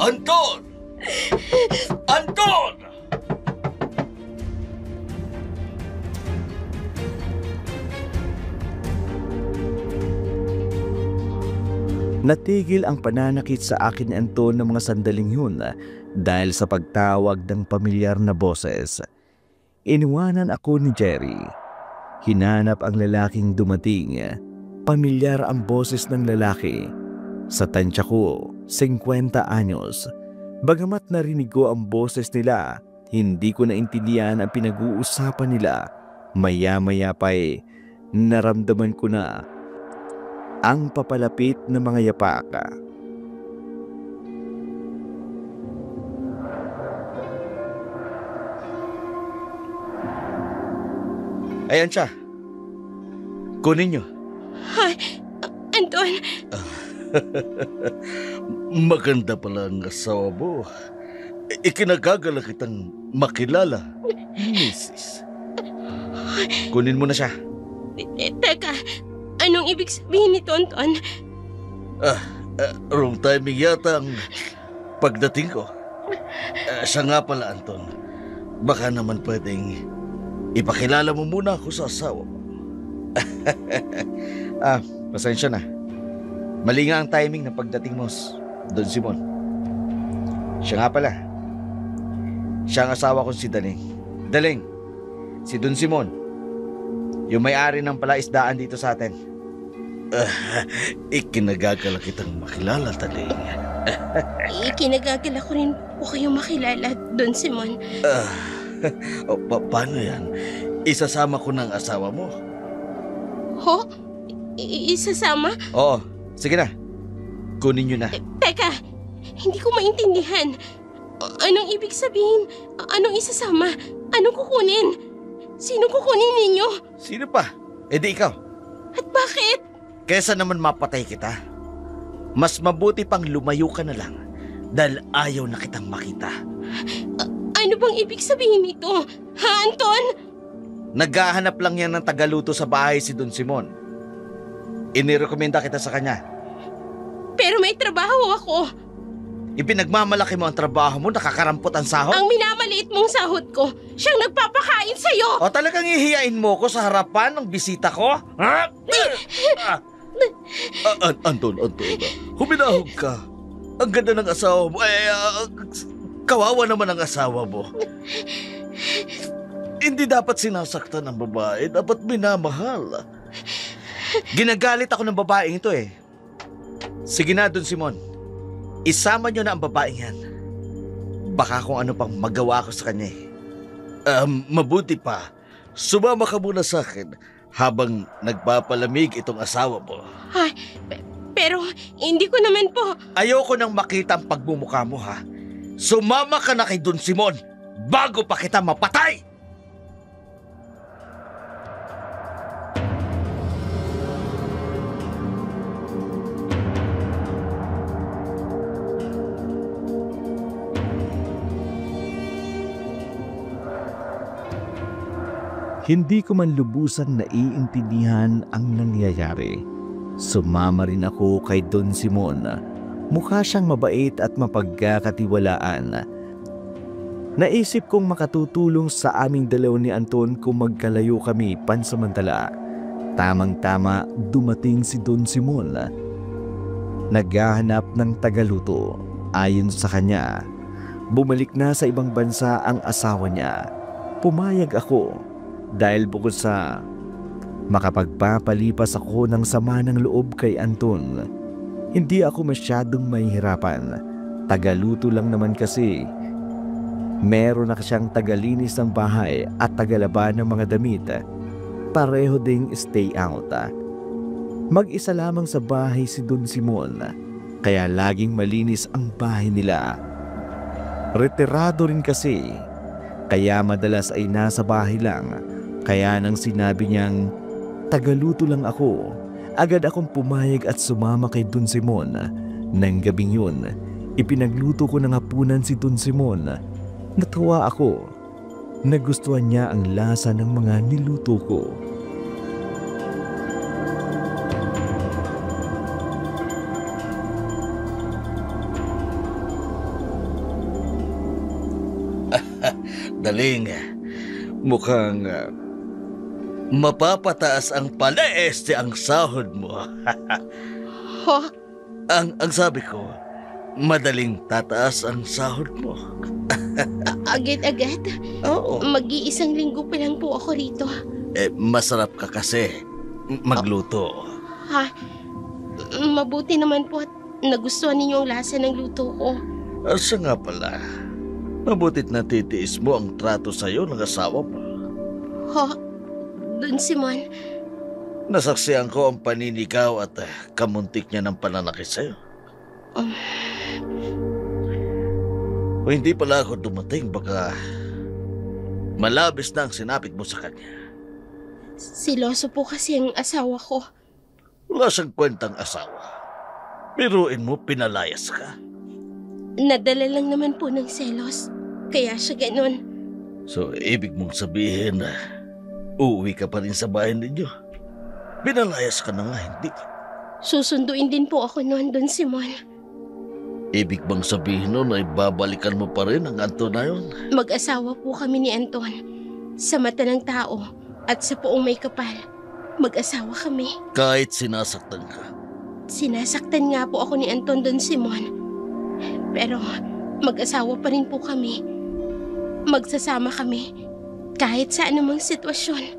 Anton! Anton! Natigil ang pananakit sa akin ni Anton ng mga sandaling yun dahil sa pagtawag ng pamilyar na boses. Iniwanan ako ni Jerry. Hinanap ang lalaking dumating. Pamilyar ang boses ng lalaki. Sa tansya ko, 50 anyos. Bagamat narinig ko ang boses nila, hindi ko naintindihan ang pinag-uusapan nila. Maya-maya pa'y naramdaman ko na ang papalapit na mga yapaka. Ayan siya. Kunin niyo. Ay, Anton, Maganda pala ang asawa mo. Ikinagagala kitang makilala, Mrs. Kunin mo na siya. teka, anong ibig sabihin nito, Anton? Wrong timing yata ang pagdating ko. Siya nga pala, Anton. Baka naman pwedeng ipakilala mo muna ako sa asawa mo. Pasensya na. Mali nga ang timing ng pagdating mo, Don Simon. Siya nga pala. Siya ang asawa ko si Daling. Daling, si Don Simon. Yung may-ari ng palaisdaan dito sa atin. Ikinagagala kitang makilala, Daling. Ikinagagala ko rin po kayong makilala, Don Simon. Paano yan? Isasama ko ng asawa mo. Ho? Isasama? Oo, sige na. Kunin nyo na. Teka, hindi ko maintindihan. Anong ibig sabihin? Anong isasama? Anong kukunin? Sino kukunin ninyo? Sino pa? E di ikaw. At bakit? Kesa naman mapatay kita, mas mabuti pang lumayo ka na lang dahil ayaw na kitang makita. Ano bang ibig sabihin nito? Ha, Anton? Naghahanap lang yan ng tagaluto sa bahay si Don Simon. Inirekomenda kita sa kanya. Pero may trabaho ako. Ipinagmamalaki mo ang trabaho mo, nakakarampot ang sahod? Ang minamaliit mong sahod ko, siyang nagpapakain sa'yo. O talagang ihiyain mo ko sa harapan ng bisita ko? Ha? Anton, huminahog ka. Ang ganda ng asawa mo. Kawawa naman ang asawa mo. Hindi dapat sinasaktan ng babae, dapat minamahal. Ginagalit ako ng babaeng ito eh. Sige na, Don Simon. Isama nyo na ang babaeng yan. Baka kung ano pang magawa ko sa kanya eh. Mabuti pa, sumama ka muna sa akin habang nagpapalamig itong asawa mo. Ay, pero hindi ko naman po. Ayoko nang makita ang pagmumukha mo, ha? Sumama ka na kay Don Simon bago pa kita mapatay! Hindi ko man lubusan naiintindihan ang nangyayari. Sumama rin ako kay Don Simon. Mukha siyang mabait at mapagkakatiwalaan. Naisip kong makatutulong sa aming dalaw ni Anton kung magkalayo kami pansamantala. Tamang-tama dumating si Don Simon. Naghahanap ng tagaluto. Ayon sa kanya, bumalik na sa ibang bansa ang asawa niya. Pumayag ako. Dahil bukod sa makapagpapalipas ako ng sama ng loob kay Anton. Hindi ako masyadong mahihirapan. Tagaluto lang naman kasi. Meron na siyang tagalinis ng bahay at tagalaban ng mga damit. Pareho ding stay out. Mag-isa lamang sa bahay si Don Simon, kaya laging malinis ang bahay nila. Retirado rin kasi, kaya madalas ay nasa bahay lang. Kaya nang sinabi niyang tagaluto lang ako, agad akong pumayag at sumama kay Don Simon. Nang gabing yun, ipinagluto ko ng hapunan si Don Simon. Natuwa ako. Nagustuhan niya ang lasa ng mga niluto ko. Daling, mukhang mapapataas ang palaeste ang sahod mo. Ho? Ang sabi ko, madaling tataas ang sahod mo. Agad-agad? Oo. Mag-iisang linggo pa lang po ako rito. Masarap ka kasi magluto. Ha? Mabuti naman po at nagustuhan ninyo ang lasa ng luto ko. Asa nga pala, mabutit na titiis mo ang trato sa'yo ng asawa mo. Ho? Don Simon? Nasaksihan ko ang paninikaw at kamuntik niya ng pananakit sa'yo. O hindi pala ako dumating, baka malabis na ang sinapit mo sa kanya. Siloso po kasi ang asawa ko. Wala siyang kwentang asawa. Biruin mo, pinalayas ka. Nadala lang naman po ng selos. Kaya siya ganon. So, ibig mong sabihin na uuwi ka pa rin sa bahay ninyo. Pinalayas ka na nga, hindi? Susunduin din po ako noon, Don Simon. Ibig bang sabihin nun ay babalikan mo pa rin ang Anton na yun? Mag-asawa po kami ni Anton. Sa mata ng tao at sa poong may kapal. Mag-asawa kami. Kahit sinasaktan ka. Sinasaktan nga po ako ni Anton, Don Simon. Pero mag-asawa pa rin po kami. Magsasama kami kahit sa anumang sitwasyon.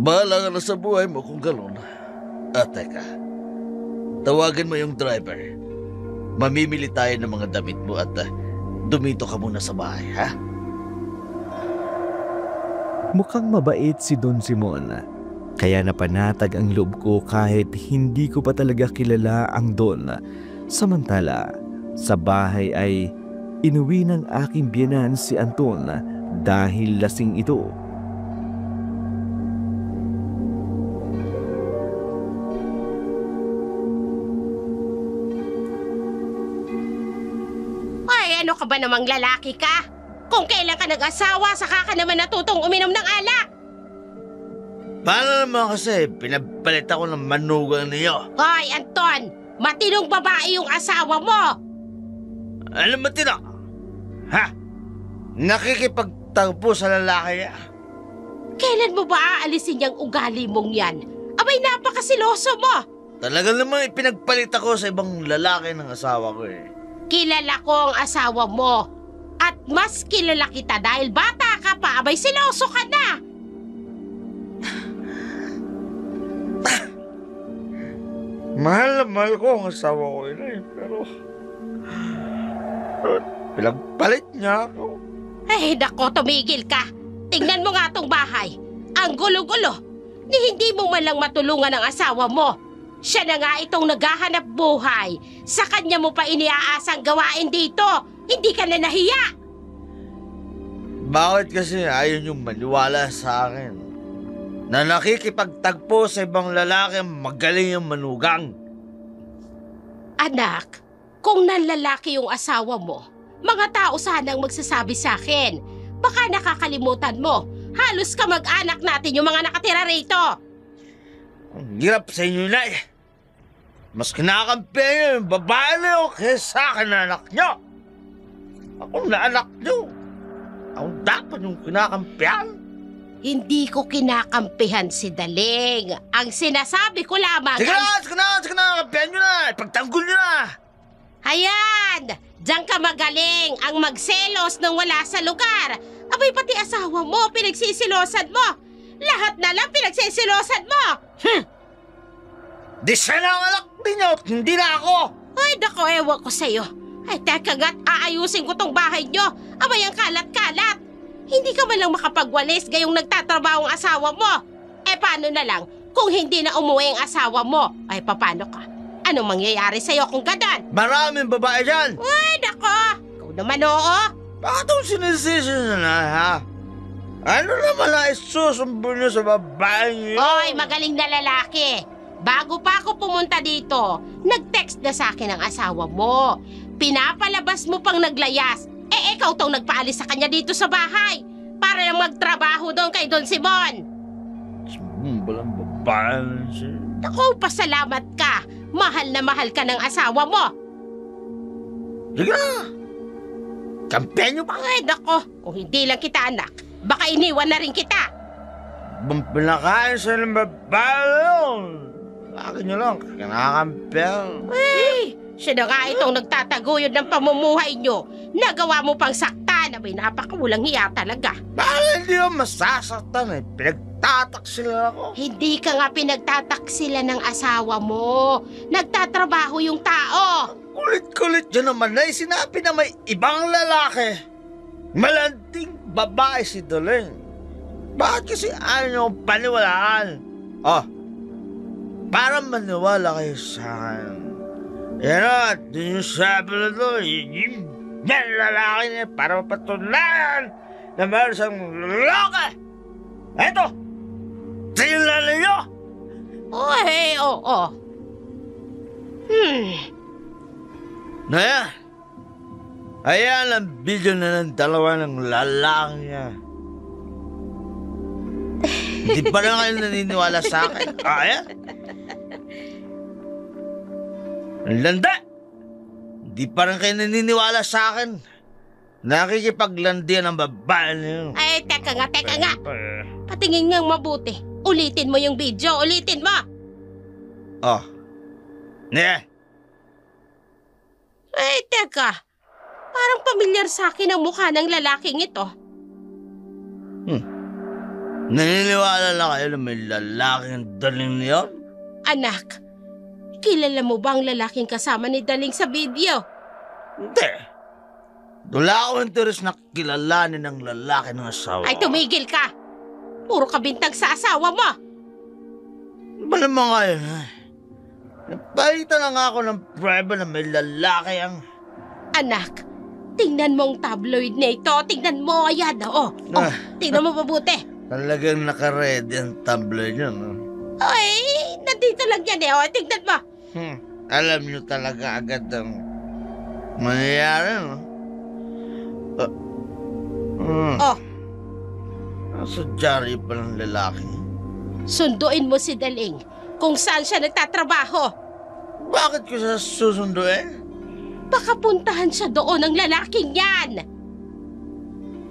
Bahala ka na sa buhay mo kung gano'n. At teka, tawagin mo yung driver. Mamimili tayo ng mga damit mo at dumito ka muna sa bahay, ha? Mukhang mabait si Don Simon. Kaya napanatag ang loob ko kahit hindi ko pa talaga kilala ang Don. Samantala, sa bahay ay inuwi ng aking biyenan si Anton dahil lasing ito. Ay, ano ka ba namang lalaki ka? Kung kailan ka nag-asawa, saka ka naman natutong uminom ng alak. Paano naman kasi pinapalit ako ng manugang niyo? Hoy, Anton! Matinong babae yung asawa mo! Alam mo, Tino? Ha? Nakikipagtagpo sa lalaki niya. Kailan mo ba aalisin yung ugali mong yan? Abay, napakasiloso mo! Talaga namang ipinagpalit ako sa ibang lalaki ng asawa ko eh. Kilala ko ang asawa mo. At mas kilala kita dahil bata ka pa, abay siloso ka na! Mahal na mahal ko ang asawa ko yun eh, pero pinagpalit niya ako. Ay, nako, tumigil ka. Tingnan mo nga tong bahay. Ang gulo-gulo. Ni hindi mo man lang matulungan ang asawa mo. Siya na nga itong naghahanap buhay. Sa kanya mo pa iniaasang gawain dito. Hindi ka na nahiya. Bakit kasi ayaw niyong maniwala sa akin? Na nakikipagtagpo sa ibang lalaki magaling yung manugang. Anak, kung nanlalaki yung asawa mo, mga tao sanang magsasabi sa akin. Baka nakakalimutan mo. Halos kamag-anak natin yung mga nakatira rito. Ang hirap sa inyo na eh. Mas kinakampihan niyo yung babae niyo kaysa akin na anak niyo. Ako na anak niyo. Ako dapat yung kinakampihan. Hindi ko kinakampihan si Daling. Ang sinasabi ko lamang Sige na, kampihan niyo na. Ipagtanggol niyo na. Ayan! Diyan ka magaling ang magselos nang wala sa lugar. Abay, pati asawa mo, pinagsisilosan mo. Lahat na lang pinagsisilosan mo! Di siya na ang anak ninyo, hindi na ako! Ay, dako, ewan ko sa'yo. Ay, teka nga't aayusin ko tong bahay nyo. Abay ang kalat-kalat. Hindi ka man lang makapagwalis gayong nagtatrabaho ang asawa mo. Eh, paano na lang kung hindi na umuwi ang asawa mo? Ay, paano ka? Anong mangyayari sa'yo kung ganon? Maraming babae dyan! Ay, dako! Ikaw naman, oo. Bakit ang sinisisi nyo na, ha? Ano naman na isusumbo nyo sa babae niyo? Oy, magaling na lalaki. Bago pa ako pumunta dito, nag-text na sa akin ang asawa mo. Pinapalabas mo pang naglayas. Eh, ikaw tong nagpaalis sa kanya dito sa bahay para lang magtrabaho doon kay Don Simon. Balang babae siya. Naku, pasalamat ka. Mahal na mahal ka ng asawa mo. Sige na! Kampiyan nyo pa! Ay, nako, kung hindi lang kita anak, baka iniwan na rin kita. Bang pinakain sa ng babae yun. Akin nyo lang, kinakampiyan. Ay, siya na nga itong nagtataguyod ng pamumuhay nyo. Nagawa mo pang saktan. Abay, napakawalang hiya talaga. Bakit hindi mo masasaktan eh? Pinagtataksil ako. Hindi ka nga pinagtataksila ng asawa mo. Nagtatrabaho yung tao. Kulit-kulit dyan naman na sinabi na may ibang lalaki. Malanding babae si Doleng. Bakit kasi ayaw niyo akong paniwalaan? Oh, para maniwala kayo sa akin. Yan o, di nyo sabi na to, yung lalaki niya para mapatunayan na meron siyang lalaki. Eto, tingnan ninyo. Oy, oo. Naya, ayan ang video na ng dalawa ng lalaki niya. Hindi pa na kayo naniniwala sa akin. Ayan. Ang landa! Hindi pa rin kayo naniniwala sa akin. Nakikipaglandian ang babae niyo. Ay, teka nga. Patingin ngang mabuti. Ulitin mo yung video, ulitin mo. Oh. Naya. Ay, teka. Parang pamilyar sa akin ang mukha ng lalaking ito. Naniniwala na kayo na may lalaking daling niyon? Anak, kilala mo ba ang lalaking kasama ni Daling sa video? Hindi. Wala akong interes na kilalanin ng lalaki ng asawa. Ay, tumigil ka. Puro ka bintag sa asawa mo. Ba naman kayo? Napalitan na nga ako ng prueba na may lalaki ang... Anak, tingnan mo ang tabloid na ito. Tingnan mo, ayan. Tingnan mo mabuti. Talagang nakaredy ang tabloid niyo, no? Ay, nandito lang yan eh. Tingnan mo. Alam niyo talaga agad ang mangyayari, no? Nasa dyaryo pa ng lalaki. Sunduin mo si Daling kung saan siya nagtatrabaho. Bakit ko siya susunduin? Baka puntahan siya doon ng lalaking yan.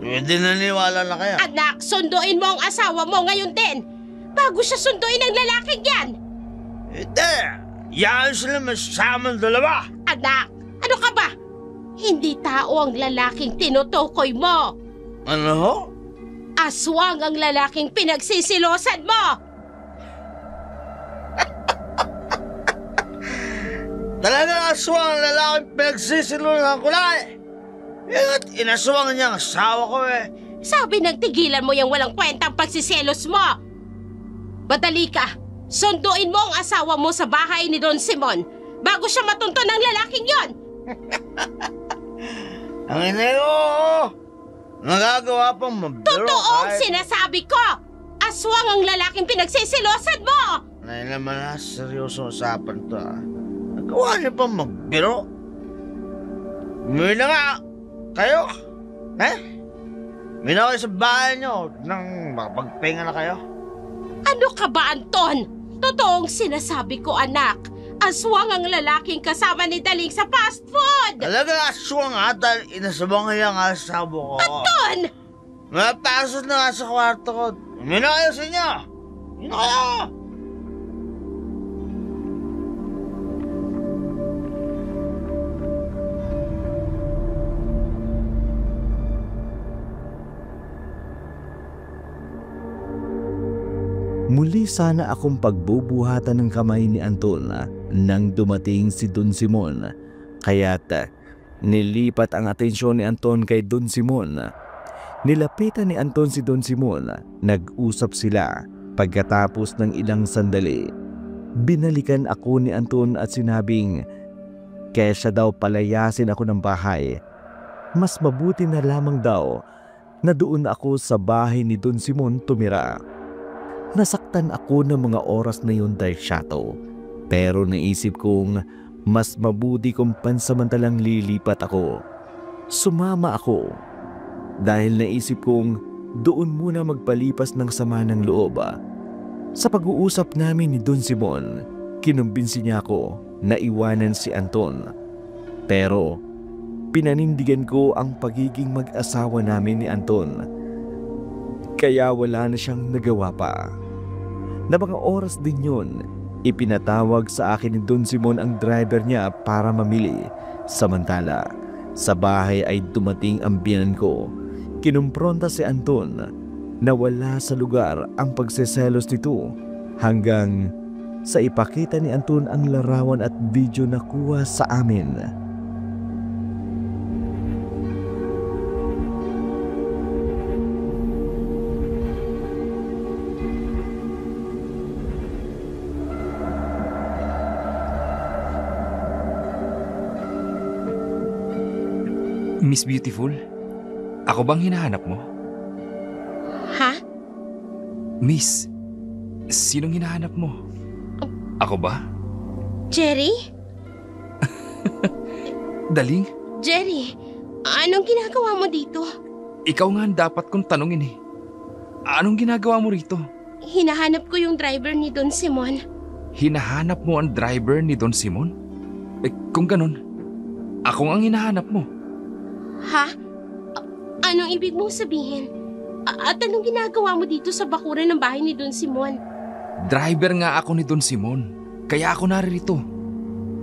Hindi naniwala na kaya. Anak, sunduin mo ang asawa mo ngayon din. Bago siya sunduin ng lalaking yan. Hindi. Yan sila masamang dalawa. Anak, ano ka ba? Hindi tao ang lalaking tinutukoy mo. Ano ho? Aswang ang lalaking pinagsisilosan mo. Talagang aswang ang lalaking pinagsisilunan ko na eh. At inaswang niya ang asawa ko eh. Sabi nagtigilan mo yung walang kwentang pagsiselos mo. Badali ka. Sunduin mo ang asawa mo sa bahay ni Don Simon bago siya matunto ng lalaking yon. Ang inay ko, nagagawa pang mabiro. Totoong sinasabi ko. Aswang ang lalaking pinagsisilosan mo. Nay naman ha, seryoso usapan to ha. Nagawa niyo pang magbiro. Umuwi na nga. Kayo? Umuwi na kayo sa bahay niyo nang makapagpahinga na kayo. Ano ka ba, Anton? Totoong sinasabi ko, anak. Aswang ang lalaking kasama ni Daling sa fast food. Talaga aswang ha dahil inasabang niya ang asawa ko. Anton! Mapasok na nga sa kwarto ko. Umuwi na kayo sa inyo. Umuwi na kayo. Muli sana akong pagbubuhatan ng kamay ni Anton nang dumating si Don Simon. Kaya't nilipat ang atensyon ni Anton kay Don Simon. Nilapitan ni Anton si Don Simon. Nag-usap sila. Pagkatapos ng ilang sandali, binalikan ako ni Anton at sinabing, kesa daw palayasin ako ng bahay, mas mabuti na lamang daw na doon ako sa bahay ni Don Simon tumira. Nasaktan ako ng mga oras na yun dahil syato. Pero naisip kong mas mabuti kung pansamantalang lilipat ako. Sumama ako dahil naisip kong doon muna magpalipas ng sama ng loob. Sa pag-uusap namin ni Don Simon, kinumbinsi niya ako na iwanan si Anton. Pero pinanindigan ko ang pagiging mag-asawa namin ni Anton. Kaya wala na siyang nagawa pa. Na mga oras din yun, ipinatawag sa akin ni Don Simon ang driver niya para mamili. Samantala, sa bahay ay dumating ang biyanan ko. Kinumpronta si Anton na wala sa lugar ang pagseselos nito hanggang sa ipakita ni Anton ang larawan at video na kuha sa amin. Miss Beautiful, ako bang hinahanap mo? Ha? Miss, sinong hinahanap mo? Ako ba? Jerry? Daling, Jerry, anong ginagawa mo dito? ikaw nga ang dapat kong tanungin eh. Anong ginagawa mo rito? Hinahanap ko yung driver ni Don Simon. Hinahanap mo ang driver ni Don Simon? Kung ganun, ako ang hinahanap mo. Ha? Anong ibig mong sabihin? At anong ginagawa mo dito sa bakuran ng bahay ni Don Simon? Driver nga ako ni Don Simon, kaya ako naririto.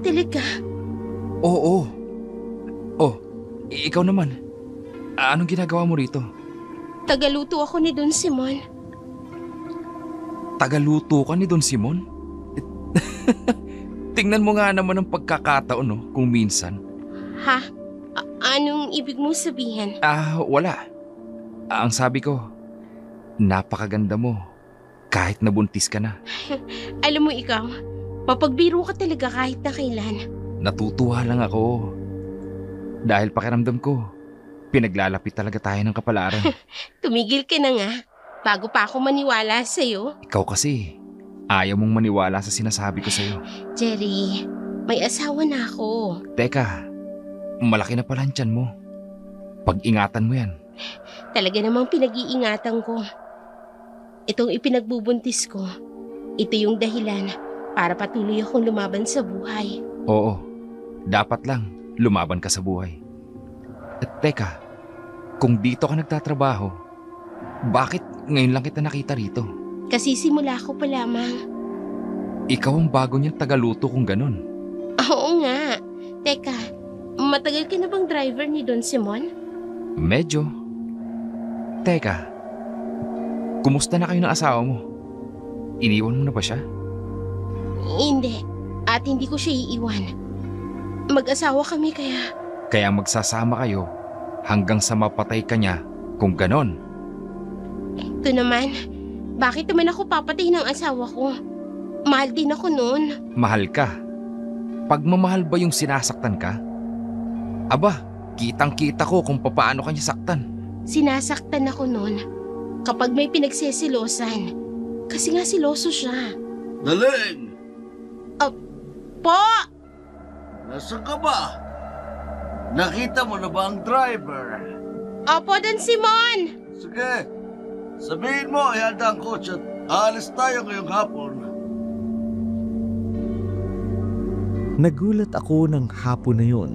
Talaga? Oo. Oh, ikaw naman. Anong ginagawa mo rito? Tagaluto ako ni Don Simon. Tagaluto ka ni Don Simon? Tingnan mo nga naman ang pagkakataon, no, kung minsan. Ha? Anong ibig mong sabihin? Wala. Ang sabi ko, napakaganda mo kahit nabuntis ka na. Alam mo ikaw, mapagbiro ka talaga kahit na kailan. Natutuwa lang ako. Dahil pakiramdam ko, pinaglalapit talaga tayo ng kapalaran. Tumigil ka na nga, bago pa ako maniwala sa'yo. Ikaw kasi, ayaw mong maniwala sa sinasabi ko sa'yo. Jerry, may asawa na ako. Teka, malaki na pala ang tiyan mo. Pag-ingatan mo yan. Talaga namang pinag-iingatan ko. Itong ipinagbubuntis ko, ito yung dahilan para patuloy akong lumaban sa buhay. Oo, dapat lang lumaban ka sa buhay. At teka, kung dito ka nagtatrabaho, bakit ngayon lang kita nakita rito? Kasi simula ko pa lamang. Ikaw ang bago niyang tagaluto kung ganun. Oo nga. Teka, matagal ka na bang driver ni Don Simon? Medyo. Teka, kumusta na kayo ng asawa mo? Iniwan mo na ba siya? Hindi. At hindi ko siya iiwan. Mag-asawa kami kaya... Kaya magsasama kayo hanggang sa mapatay ka niya kung ganon. Ito naman, bakit naman ako papatay ng asawa ko? Mahal din ako noon. Mahal ka? Pagmamahal ba yung sinasaktan ka? Aba, kitang-kita ko kung papaano ka niya saktan. Sinasaktan ako noon kapag may pinagsesilosan. Kasi nga siloso siya. Daling! Po! Nasaan ka ba? Nakita mo na ba ang driver? Opo, Don Simon! Sige, sabihin mo, ihanda ang kotse at aalis tayo ngayong hapon. Nagulat ako ng hapon na yun.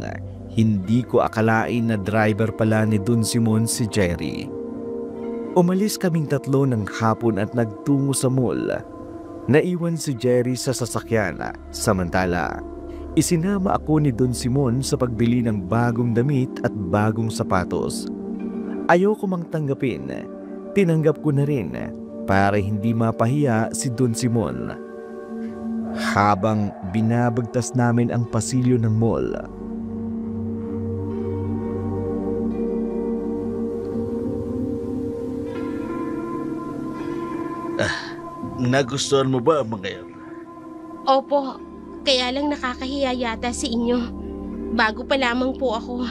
Hindi ko akalain na driver pala ni Don Simon si Jerry. Umalis kaming tatlo ng hapon at nagtungo sa mall. Naiwan si Jerry sa sasakyan. Samantala, isinama ako ni Don Simon sa pagbili ng bagong damit at bagong sapatos. Ayoko mang tanggapin. Tinanggap ko na rin. para hindi mapahiya si Don Simon. Habang binabagtas namin ang pasilyo ng mall, Nagustuhan mo ba ang mga yan? Opo, kaya lang nakakahiya yata sa inyo. Bago pa lamang po ako.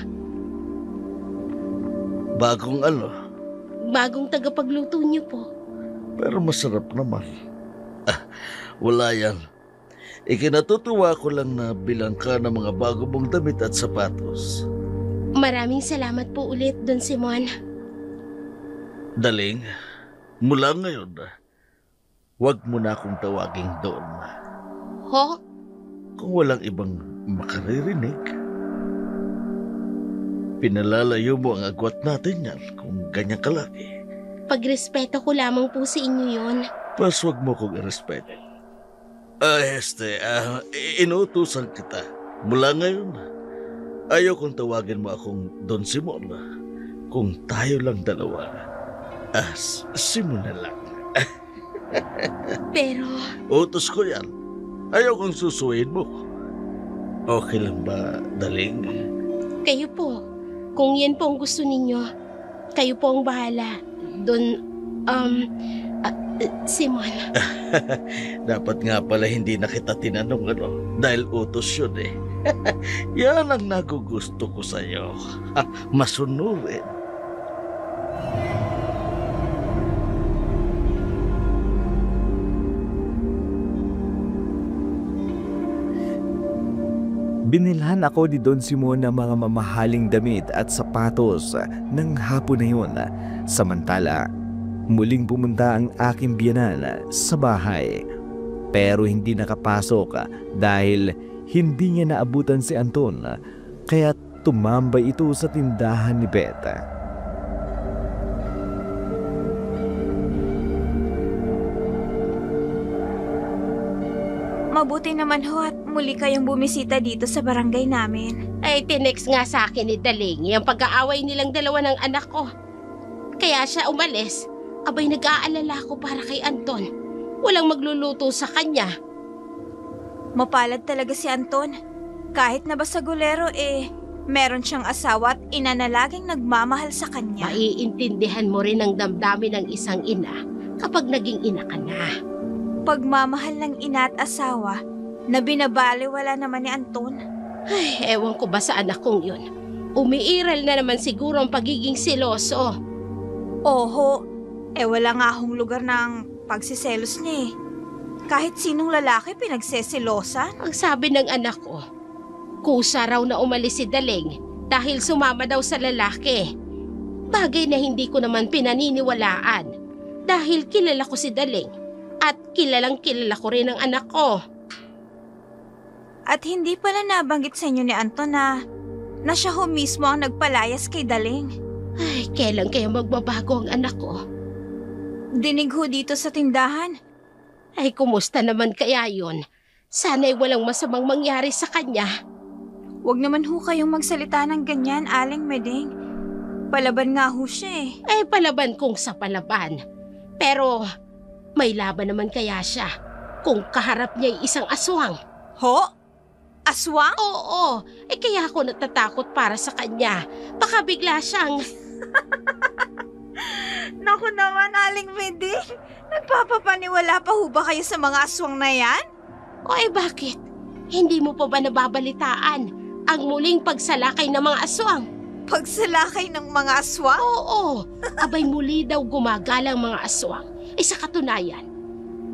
Bagong ano? Bagong tagapagluto niyo po. Pero masarap naman. Wala yan. Ikinatutuwa ko lang na bilang ka ng mga bago mong damit at sapatos. Maraming salamat po ulit, Don Simon. Daling, mula ngayon, huwag mo na akong tawaging Don. Ho? Kung walang ibang makaririnig, pinalalayo mo ang agwat natin yan kung ganyan kalaki. Pagrespeto ko lamang po sa inyo yon. Pas huwag mo kong irespeto. Inuutusan kita. Mula ngayon, ayaw kong tawagin mo akong Don Simon. Kung tayo lang dalawa, simulan lang. Pero, Utos ko yan. Ayaw kong susuin mo. Okay lang ba, Daling? kayo po. Kung yan po ang gusto ninyo, kayo po ang bahala. Don, Simon. Dapat nga pala hindi na kita tinanong dahil utos yun eh. Yan ang nagugusto ko sa'yo. Masunurin. binilhan ako ni Don Simon ng mga mamahaling damit at sapatos ng hapon na yun. Samantala, muling pumunta ang aking biyanan sa bahay. Pero hindi nakapasok dahil hindi niya naabutan si Anton, kaya tumambay ito sa tindahan ni Beth. Mabuti naman ho at muli kayong bumisita dito sa barangay namin. Ay, tinext nga sa akin ni Daling yung pag-aaway nilang dalawa ng anak ko. Kaya siya umalis. Abay, nag-aalala ko para kay Anton. Walang magluluto sa kanya. Mapalad talaga si Anton. Kahit na basagulero meron siyang asawa at ina na laging nagmamahal sa kanya. Maiintindihan mo rin ang damdamin ng isang ina kapag naging ina ka na. Pagmamahal ng ina at asawa na binabaliwala naman ni Anton. Ay, ewan ko ba sa anak kong yun. Umiiral na naman siguro ang pagiging seloso. Oho, wala nga akong lugar ng pagsiselos niya eh. Kahit sinong lalaki pinagseselosa. Ang sabi ng anak ko, kusa raw na umalis si Daling dahil sumama daw sa lalaki. Bagay na hindi ko naman pinaniniwalaan dahil kilala ko si Daling. At kilalang kilala ko rin ang anak ko. At hindi pala nabanggit sa inyo ni Anton na siya ho mismo ang nagpalayas kay Daling. Ay, kailan kaya magbabago ang anak ko? Dinig ho dito sa tindahan. Ay, kumusta naman kaya yun? Sana'y walang masamang mangyari sa kanya. Huwag naman ho kayong magsalita ng ganyan, Aling Meding. Palaban nga ho siya eh. Ay, palaban kung sa palaban. Pero may laban naman kaya siya kung kaharap niya ay isang aswang. Ho? Aswang? Oo, kaya ako natatakot para sa kanya. Baka bigla siyang... Naku naman, Aling Meding. Nagpapapaniwala pa ho ba kayo sa mga aswang na yan? O bakit? Hindi mo pa ba nababalitaan ang muling pagsalakay ng mga aswang? Pagsalakay ng mga aswang? Oo, abay muli daw gumagala ang mga aswang. Sa katunayan,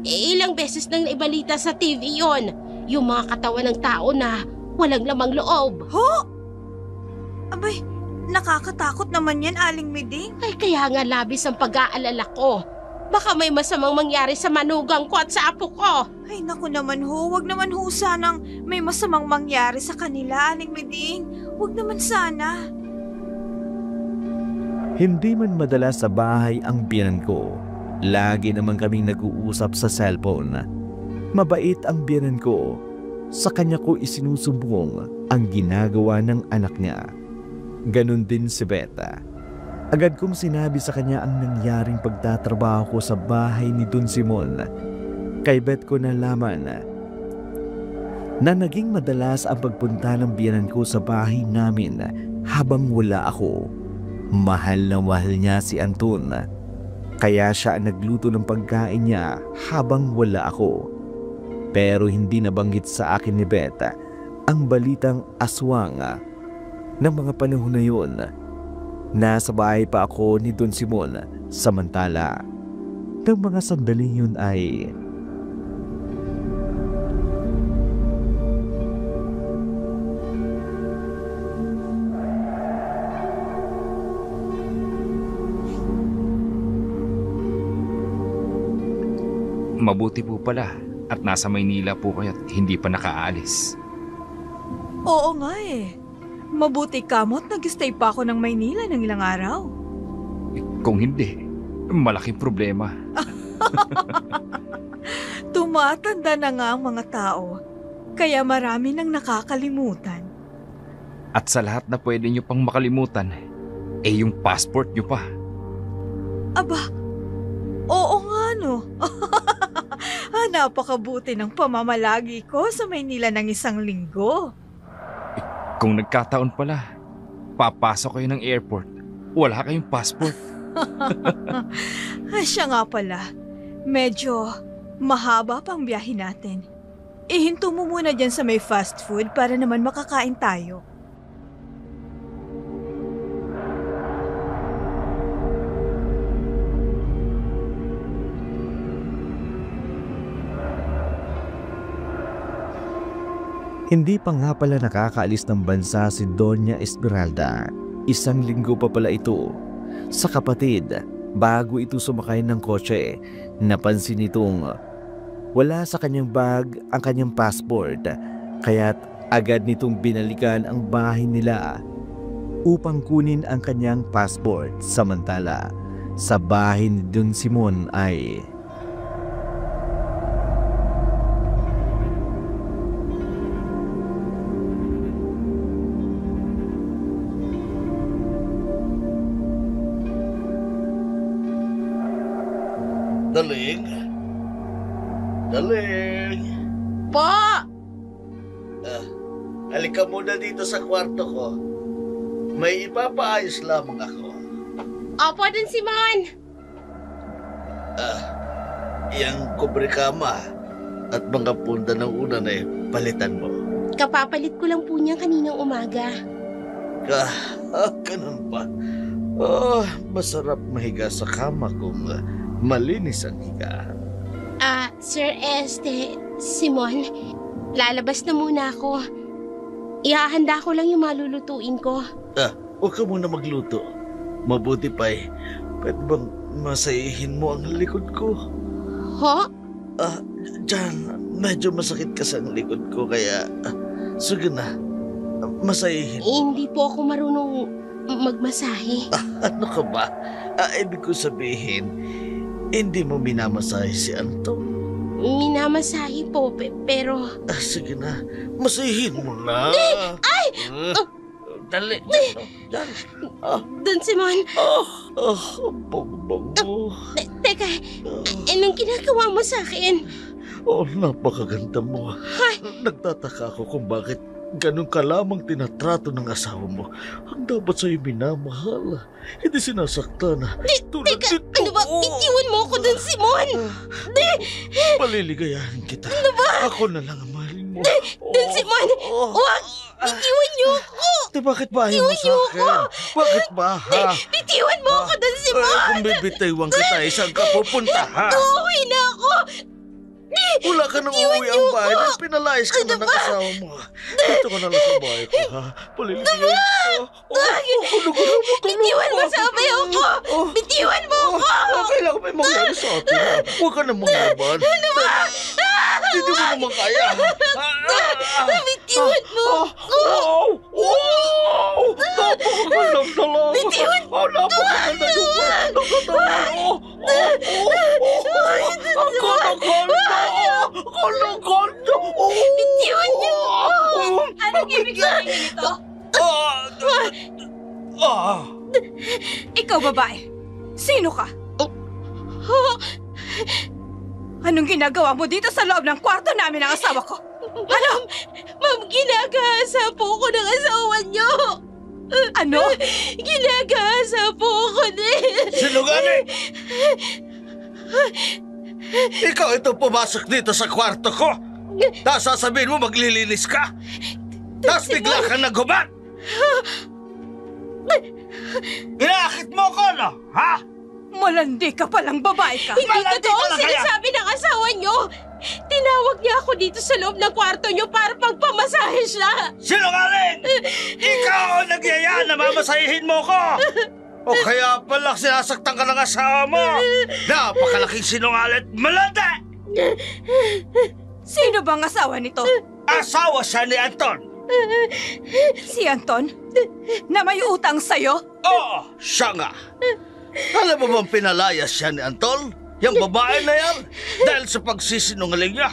ilang beses nang naibalita sa TV yon, yung mga katawan ng tao na walang lamang loob. Ho? Abay, nakakatakot naman yan, Aling Meding. Ay, kaya nga labis ang pag-aalala ko. Baka may masamang mangyari sa manugang ko at sa apo ko. Ay, naku naman ho, wag naman ho sanang may masamang mangyari sa kanila, Aling Meding. Wag naman sana. Hindi man madala sa bahay ang biyanan ko. Lagi naman kaming nag-uusap sa cellphone. Mabait ang biyanan ko. Sa kanya ko isinusumbong ang ginagawa ng anak niya. Ganon din si Beta. Agad kong sinabi sa kanya ang nangyaring pagtatrabaho ko sa bahay ni Don Simon. Kay Beth ko nalaman na naging madalas ang pagpunta ng biyenan ko sa bahay namin habang wala ako. Mahal na mahal niya si Anton. Kaya siya ang nagluto ng pagkain niya habang wala ako. Pero hindi nabanggit sa akin ni Beth ang balitang aswang ng mga panahon na yun. Nasa bahay pa ako ni Don Simon, samantala ng mga sandaling yun ay Mabuti po pala at nasa Maynila po kayo at hindi pa nakaalis. Oo nga eh. Mabuti ka mo't nag-stay pa ako ng Maynila ng ilang araw. Kung hindi, malaking problema. Tumatanda na nga ang mga tao, kaya marami nang nakakalimutan. At sa lahat na pwede nyo pang makalimutan, yung passport nyo pa. Aba, oo nga no. Napakabuti ng pamamalagi ko sa Maynila ng 1 linggo. Kung nagkataon pala, papasok kayo ng airport, wala kayong passport. Siya nga pala, medyo mahaba pang biyahe natin. Ihinto mo muna dyan sa may fast food para naman makakain tayo. hindi pa nga pala nakakaalis ng bansa si Doña Esmeralda. 1 linggo pa pala ito. Sa kapatid, bago ito sumakay ng kotse, napansin itong wala sa kanyang bag ang kanyang passport. Kaya't agad nitong binalikan ang bahay nila upang kunin ang kanyang passport. Samantala, sa bahay ni Don Simon ay Daling? Daling? Po! Halika muna dito sa kwarto ko. May ipapaayos lamang ako. Opo, Don Simon! Yang kubrikama at mga punda ng unan ay palitan mo. Kapapalit ko lang po niya kaninang umaga. Ganun ba? Masarap mahiga sa kama kung malinis ang higa. Sir Simon, lalabas na muna ako. Ihahanda ko lang yung malulutuin ko. Huwag ka muna magluto. Mabuti pa pwede bang masayihin mo ang likod ko? Ho? Diyan, medyo masakit kasi ang likod ko kaya sige na, masayihin. Hindi po ako marunong magmasahe. Ano ka ba? Ibig ko sabihin, hindi mo minamasahe si Anton? Minamasahe po, pero... Sige na, masahihin mo na. Ay! Dali. Dali. Don Simon! Bango. Teka, anong ginagawa mo sa akin? Napakaganda mo. Nagtataka ako kung bakit ganun ka lamang tinatrato ng asawa mo. Ang dapat sa'yo minamahal. Hindi sinasaktan. Teka, ano ba? Bitiwan mo ako, Don Simon! Paliligayahin kita. Ano ba? Ako na lang ang mahalin mo. Don Simon! Huwag! Bitiwan niyo ako! Bakit ba ayaw mo sa akin? Bakit ba, ha? Bitiwan mo ako, Don Simon! Kung bibitaywang kita, saan ka pupunta, ha? Uuwi na ako! Wala ka nang uuwi ang bahay. Pinalayas ka na ng asawa mo. Dito ka na lang sa bahay ko, ha? Paliligayahin ka. Bitiwan mo sa abayaw ko! Bitiwan mo ako! Kailangan may mangyari sa atin, ha? Huwag ka na mangyaban. Ano ba? Hindi mo naman kaya. Bitiwan mo ako! Napakagandang dalawa. Bitiwan mo! Napakaganda yung Kalaganda! Bitiwan niyo ako! Anong ibig sabihin nito? Ikaw, babae. Sino ka? Anong ginagawa mo dito sa loob ng kwarto namin ng asawa ko? Ma'am, ginagahasa po ako ng asawa niyo. Ano? Ginagahasa po ako Sinungaling! Ikaw ito pumasok dito sa kwarto ko. Tapos sasabihin mo maglilinis ka. Tapos bigla ka nagubat. Inaakit mo ko, no? Ha? Malandi ka palang babae ka. Hindi Malandi totoo ka ang na kaya? sinasabi ng asawa niyo. Tinawag niya ako dito sa loob ng kwarto niyo para pagpamasahe siya. Sinungaling! Ikaw ang nagyaya na mamasahihin mo ko! O kaya pala sinasaktan ka ng asawa mo! Napakalaking sinungalit! Malandi! Sino bang asawa nito? Asawa siya ni Anton! Si Anton? Na may utang sa'yo? Oo, siya nga! Alam mo bang pinalayas siya ni Anton? Yung babae na yan? Dahil sa pagsisinungaling niya.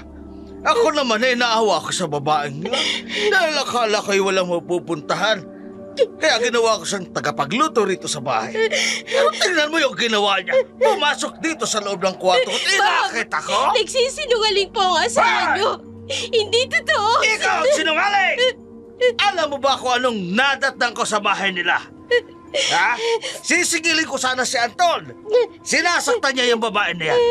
Ako naman ay naawa ko sa babaeng niya. Dahil akala ko'y walang mapupuntahan. Kaya ginawa ko siyang tagapagluto rito sa bahay. Pero tingnan mo yung ginawa niya. Pumasok dito sa loob ng kwarto ko. Inakit ako? Nagsisinungaling po ang asawa niyo. Hindi totoo. Ikaw ang sinungaling! Alam mo ba kung anong nadatnan ko sa bahay nila? Ha? Sisigilin ko sana si Anton. Sinasaktan niya yung babae na yan.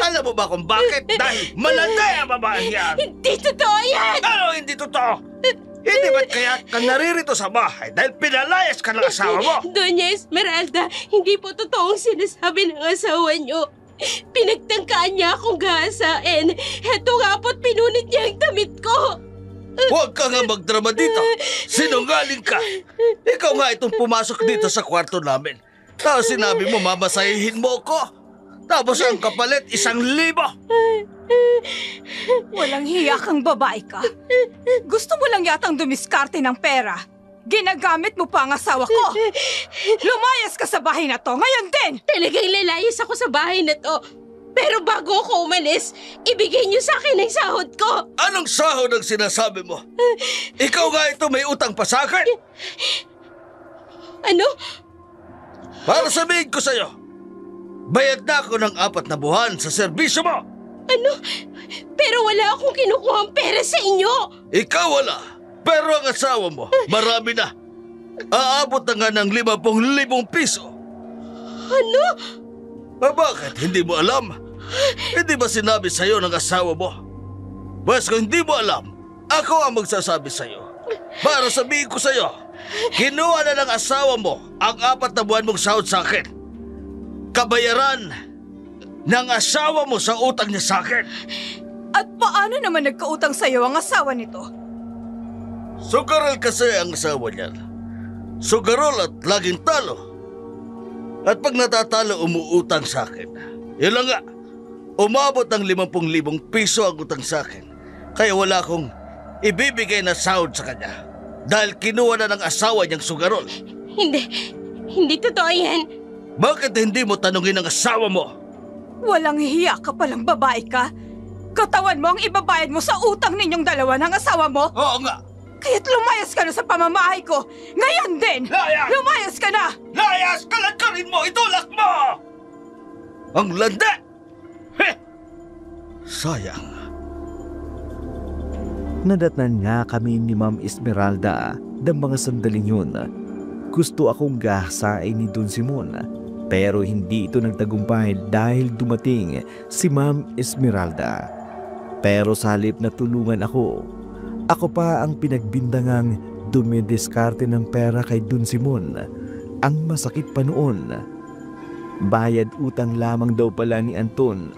Alam mo ba kung bakit? Dahil malandi ang babae yan. Hindi totoo yan. Ano hindi totoo? Hindi ba't kaya ka naririto sa bahay dahil pinalayas ka ng asawa mo? Doña Esmeralda, hindi po totoo ang sinasabi ng asawa niyo. Pinagtangkaan niya akong gahasain. Heto nga po't pinunit niya ang damit ko. Huwag ka nga magdrama dito. Sinungaling ka. Ikaw nga itong pumasok dito sa kwarto namin. Tapos sinabi mo mamasahihin mo ko. Tapos ang kapalit 1,000. Walang hiya kang babae ka. Gusto mo lang yatang dumiskarte ng pera. Ginagamit mo pa ang asawa ko. Lumayas ka sa bahay na to ngayon din. Talagang lalayas ako sa bahay na to. Pero bago ako umalis, ibigay niyo sa akin ang sahod ko. Anong sahod ang sinasabi mo? Ikaw nga ito may utang pa sa akin. Ano? Para sabihin ko sa'yo, bayad na ako ng 4 na buwan sa serbisyo mo. Ano? Pero wala akong kinukuhang pera sa inyo. Ikaw wala, pero ang asawa mo, marami na. Aabot na nga ng 50,000 piso. Ano? Bakit? Hindi mo alam? Hindi ba sinabi sa'yo ng asawa mo? Bas kung hindi mo alam, ako ang magsasabi sa'yo. Para sabihin ko sa'yo, kinuha na ng asawa mo ang 4 na buwan mong sahod sa akin. Kabayaran ng asawa mo sa utang niya sa akin. At paano naman nagkautang sa'yo ang asawa nito? Sugarol kasi ang asawa niyan. Sugarol at laging talo. At pag natatalo, umuutang sa akin. Yun lang nga, umabot ng 50,000 piso ang utang sa akin. Kaya wala akong ibibigay na sahod sa kanya. Dahil kinuha na ng asawa niyang sugarol. Hindi totoo yan. Bakit hindi mo tanungin ang asawa mo? Walang hiya ka palang babae ka. Katawan mo ang ibabayad mo sa utang ninyong dalawa ng asawa mo. Oo nga. Kaya't lumayas ka na sa pamamahay ko. Ngayon din! Layas! Lumayas ka na! Layas! Kalagkarin mo! Itulak mo! Ang landa! Heh! Sayang. Nadatnan nga kami ni Ma'am Esmeralda ng mga sandaling yun. Gusto akong gahasain ni Don Simon, pero hindi ito nagtagumpay dahil dumating si Ma'am Esmeralda. Pero sa halip na tulungan ako pa ang pinagbindangang dumidiskarte ng pera kay Don Simon. Ang masakit pa noon, bayad utang lamang daw pala ni Anton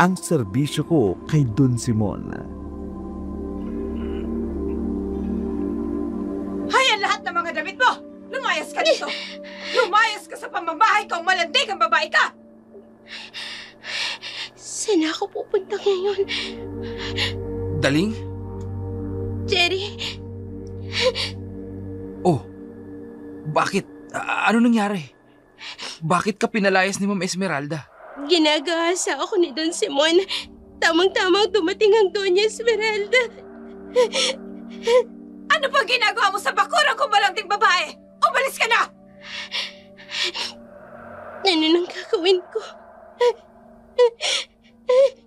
ang serbisyo ko kay Don Simon. Hayan lahat ng mga damit mo! Lumayas ka dito! Lumayas ka sa pamamahay kong malandi kang babae ka! Saan ako pupunta ngayon? Daling? Jerry, Oh, bakit? Ano nangyari? Bakit ka pinalayas ni Ma'am Esmeralda? ginagahasa ako ni Don Simon. Tamang-tamang dumating ang Doña Esmeralda. Ano bang ginagawa mo sa bakurang kung malanding babae? Umalis ka na! Ano nang gagawin ko?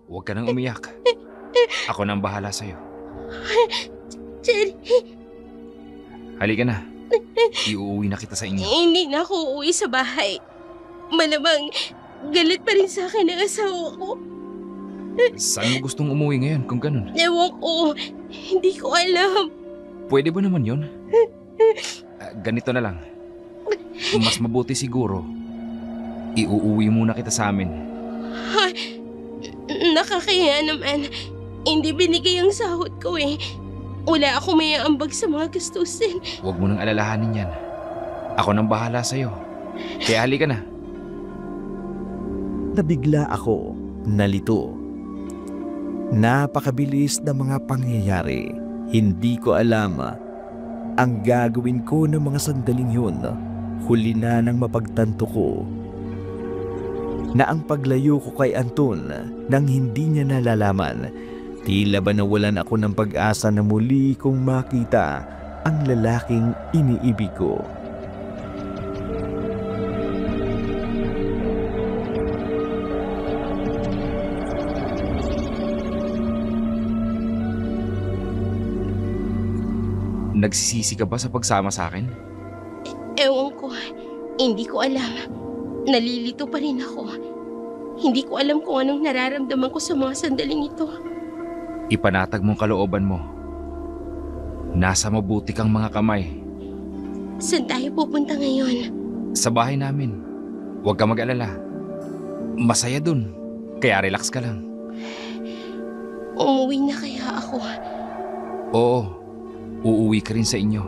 Huwag ka nang umiyak. Ako nang bahala sa'yo. Jerry, Halika na. Iuuwi na kita sa inyo. hindi na ako uuwi sa bahay. Malamang galit pa rin sa akin ang asawa ko. Saan mo gustong umuwi ngayon kung ganun? Ewan ko, hindi ko alam. Pwede ba naman yun? Ganito na lang. Mas mabuti siguro, iuuwi muna kita sa amin. Nakakaya naman. Hindi binigay ang sahod ko eh. Wala akong may aambag sa mga gastusin. Huwag mo nang alalahanin yan. Ako nang bahala sa'yo. Kaya halika na. Nabigla ako, nalito. Napakabilis na mga pangyayari. Hindi ko alam ang gagawin ko ng mga sandaling yun. Huli na nang mapagtanto ko na ang paglayo ko kay Anton nang hindi niya nalalaman, tila ba nawalan ako ng pag-asa na muli kong makita ang lalaking iniibig ko. Nagsisisi ka ba sa pagsama sa akin? Ewan ko, hindi ko alam. Nalilito pa rin ako. Hindi ko alam kung anong nararamdaman ko sa mga sandaling ito. Ipanatag mong kalooban mo. Nasa mabuti kang mga kamay. Saan tayo pupunta ngayon? Sa bahay namin. Huwag ka mag-alala. Masaya dun. Kaya relax ka lang. Umuwi na kaya ako? Oo, uuwi ka rin sa inyo.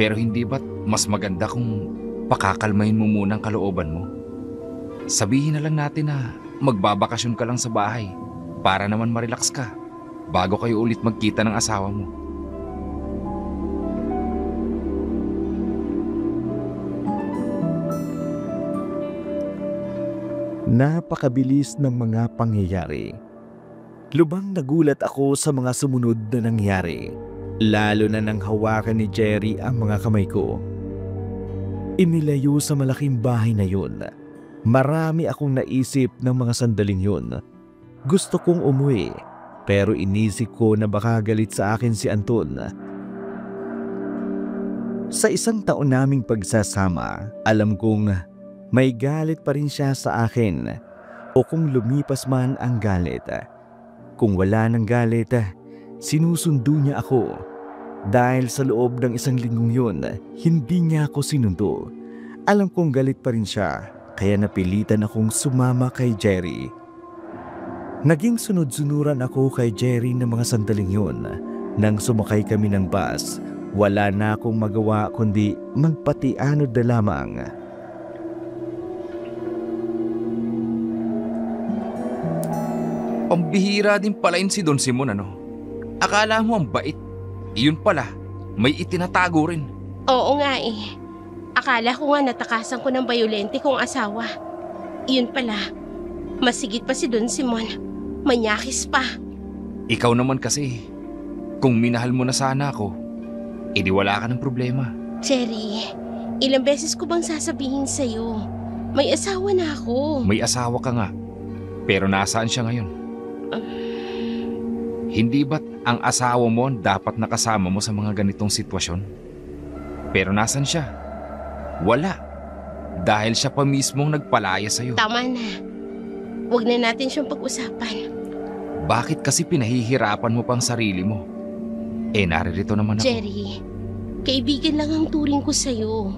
Pero hindi ba't mas maganda kung pakakalmahin mo muna ang kalooban mo? Sabihin na lang natin na magbabakasyon ka lang sa bahay para naman ma-relax ka bago kayo ulit magkita ng asawa mo. Napakabilis ng mga pangyayari. Lubang nagulat ako sa mga sumunod na nangyari, lalo na nang hawakan ni Jerry ang mga kamay ko. Inilayo sa malaking bahay na yun. Marami akong naisip ng mga sandaling yun. Gusto kong umuwi, pero inisip ko na baka galit sa akin si Anton. Sa isang taon naming pagsasama, alam kong may galit pa rin siya sa akin, o kung lumipas man ang galit. Kung wala ng galit, sinusundo niya ako. Dahil sa loob ng isang linggong yun, hindi niya ako sinundo. Alam kong galit pa rin siya, kaya napilitan akong sumama kay Jerry. Naging sunod-sunuran ako kay Jerry ng mga sandaling yun. Nang sumakay kami ng bus, wala na akong magawa kundi magpatianod na lamang. Pambihira din pala yun si Don Simon, ano? Akala mo ang bait. Iyon pala, may itinatago rin. Oo nga eh. Akala ko nga natakasan ko ng bayolente kong asawa. Iyon pala, masigit pa si Don Simon. Manyakis pa. Ikaw naman kasi, kung minahal mo na sana ako, edi wala ka ng problema. Jerry, ilang beses ko bang sasabihin sa'yo? May asawa na ako. May asawa ka nga, pero nasaan siya ngayon? Hindi ba't ang asawa mo dapat nakasama mo sa mga ganitong sitwasyon? Pero nasan siya? Wala. Dahil siya pa mismong nagpalaya sa'yo. Tama na. Huwag na natin siyang pag-usapan. Bakit kasi pinahihirapan mo pang sarili mo? Eh, naririto naman ako. Jerry, kaibigan lang ang turing ko sa'yo.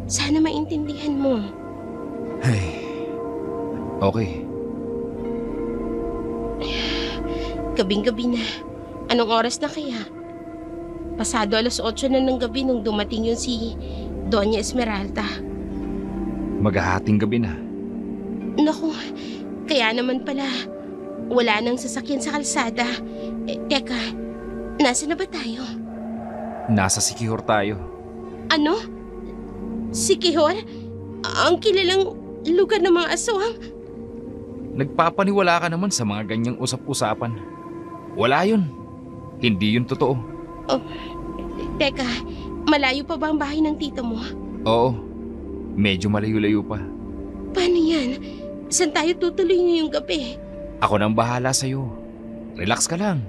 Sana maintindihan mo. Ay, okay. Gabing-gabi na. Anong oras na kaya? Pasado 8:00 na ng gabi nung dumating yun si Doña Esmeralda. Maghahating gabi na. Naku, kaya naman pala, wala nang sasakyan sa kalsada. Teka, nasa na ba tayo? Nasa Sikihor tayo. Ano? Sikihor? Ang kilalang lugar ng mga aswang? Nagpapaniwala ka naman sa mga ganyang usap-usapan. Wala yun. Hindi yun totoo. Oh, teka, malayo pa ba ang bahay ng tito mo? Oo. Medyo malayo-layo pa. Paano yan? Saan tayo tutuloy ngayong gabi? Ako nang bahala sa'yo. Relax ka lang.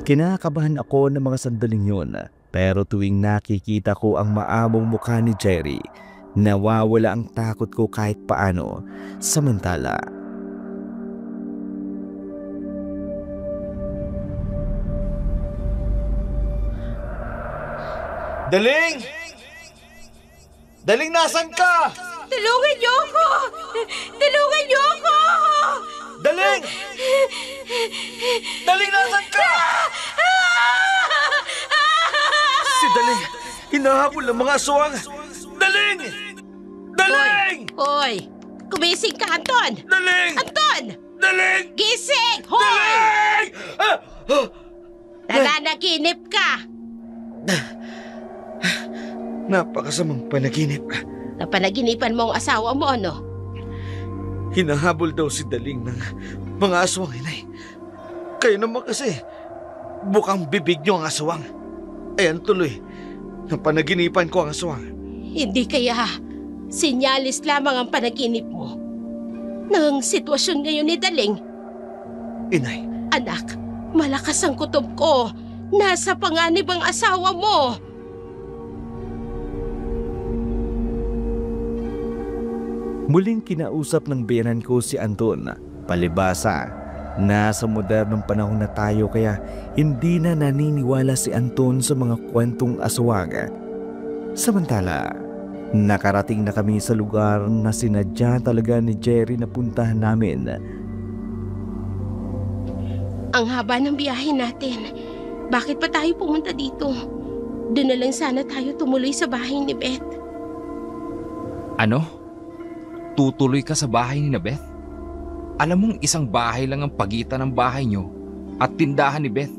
Kinakabahan ako ng mga sandaling yun, pero tuwing nakikita ko ang maamong mukha ni Jerry, nawawala ang takot ko kahit paano. Samantala, Daling! Daling, nasan ka? Tulungan niyo ako! Tulungan niyo ako! Daling! Daling, nasan ka? Si Daling, hinahabol ng mga aswang. Daling! Daling! Hoy! Kumising ka, Anton! Daling! Anton! Daling! Gising! Hoy! Daling! Nananaginip ka! Napakasamang panaginip. Napanaginipan mo ang asawa mo, ano? Hinahabol daw si Daling ng mga aswang, inay. Kayo naman kasi, bukang bibig niyo ang aswang. Ayan tuloy, napanaginipan ko ang aswang. Hindi kaya sinyalis lamang ang panaginip mo ng sitwasyon ngayon ni Daling. Inay, Anak, malakas ang kutob ko. Nasa panganib ang asawa mo. muling kinausap ng biyanan ko si Anton. Palibasa, nasa modernong panahon na tayo kaya hindi na naniniwala si Anton sa mga kwentong aswang. Samantala, nakarating na kami sa lugar na sinadya talaga ni Jerry na puntahan namin. Ang haba ng biyahe natin. Bakit pa tayo pumunta dito? Doon na lang sana tayo tumuloy sa bahay ni Beth. Ano? Tutuloy ka sa bahay ni Beth? Alam mong isang bahay lang ang pagitan ng bahay nyo at tindahan ni Beth.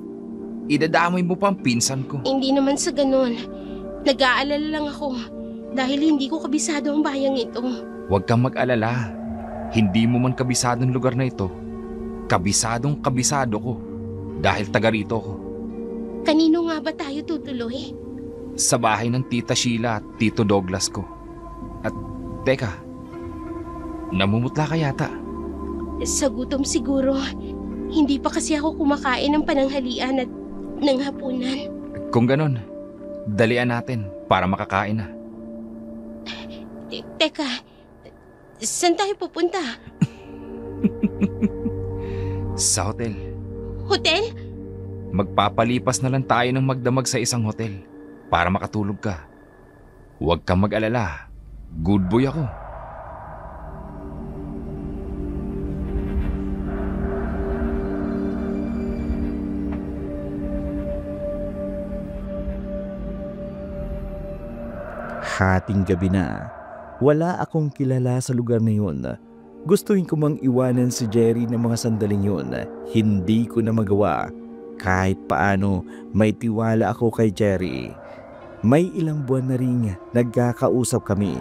Idadamay mo pa ang pinsan ko. Hindi naman sa ganun. Nag-aalala lang ako dahil hindi ko kabisado ang bayang ito. Huwag kang mag-alala. Hindi mo man kabisadong lugar na ito. Kabisadong kabisado ko dahil taga rito ko. Kanino nga ba tayo tutuloy? Sa bahay ng Tita Sheila at Tito Douglas ko. At teka, namumutla ka yata. Sa gutom siguro. Hindi pa kasi ako kumakain ng pananghalian at ng hapunan. Kung ganon, dalian natin para makakain na. Teka, saan tayo pupunta? Sa hotel. Hotel? Magpapalipas na lang tayo ng magdamag sa isang hotel para makatulog ka. Huwag kang mag-alala. Good boy ako. Hating gabi na. Wala akong kilala sa lugar na yun. Gustuhin ko mang iwanan si Jerry ng mga sandaling yun. Hindi ko na magawa. Kahit paano, may tiwala ako kay Jerry. May ilang buwan na rin nagkakausap kami.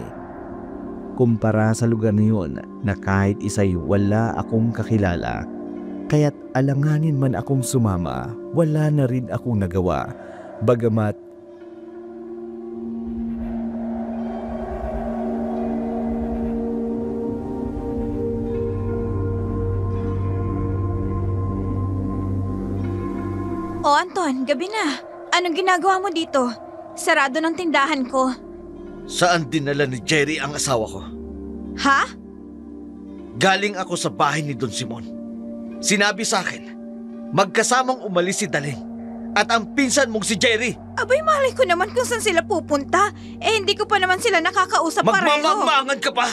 Kumpara sa lugar na yun na kahit isa'y wala akong kakilala. Kaya't alanganin man akong sumama, wala na rin akong nagawa. Bagamat O Anton, gabi na. Anong ginagawa mo dito? Sarado ng tindahan ko. saan dinala ni Jerry ang asawa ko? Ha? Galing ako sa bahay ni Don Simon. Sinabi sa akin, magkasamang umalis si Daling at ang pinsan mong si Jerry. Abay, malay ko naman kung saan sila pupunta. Eh, hindi ko pa naman sila nakakausap pareho. Magmamangmangan ka pa?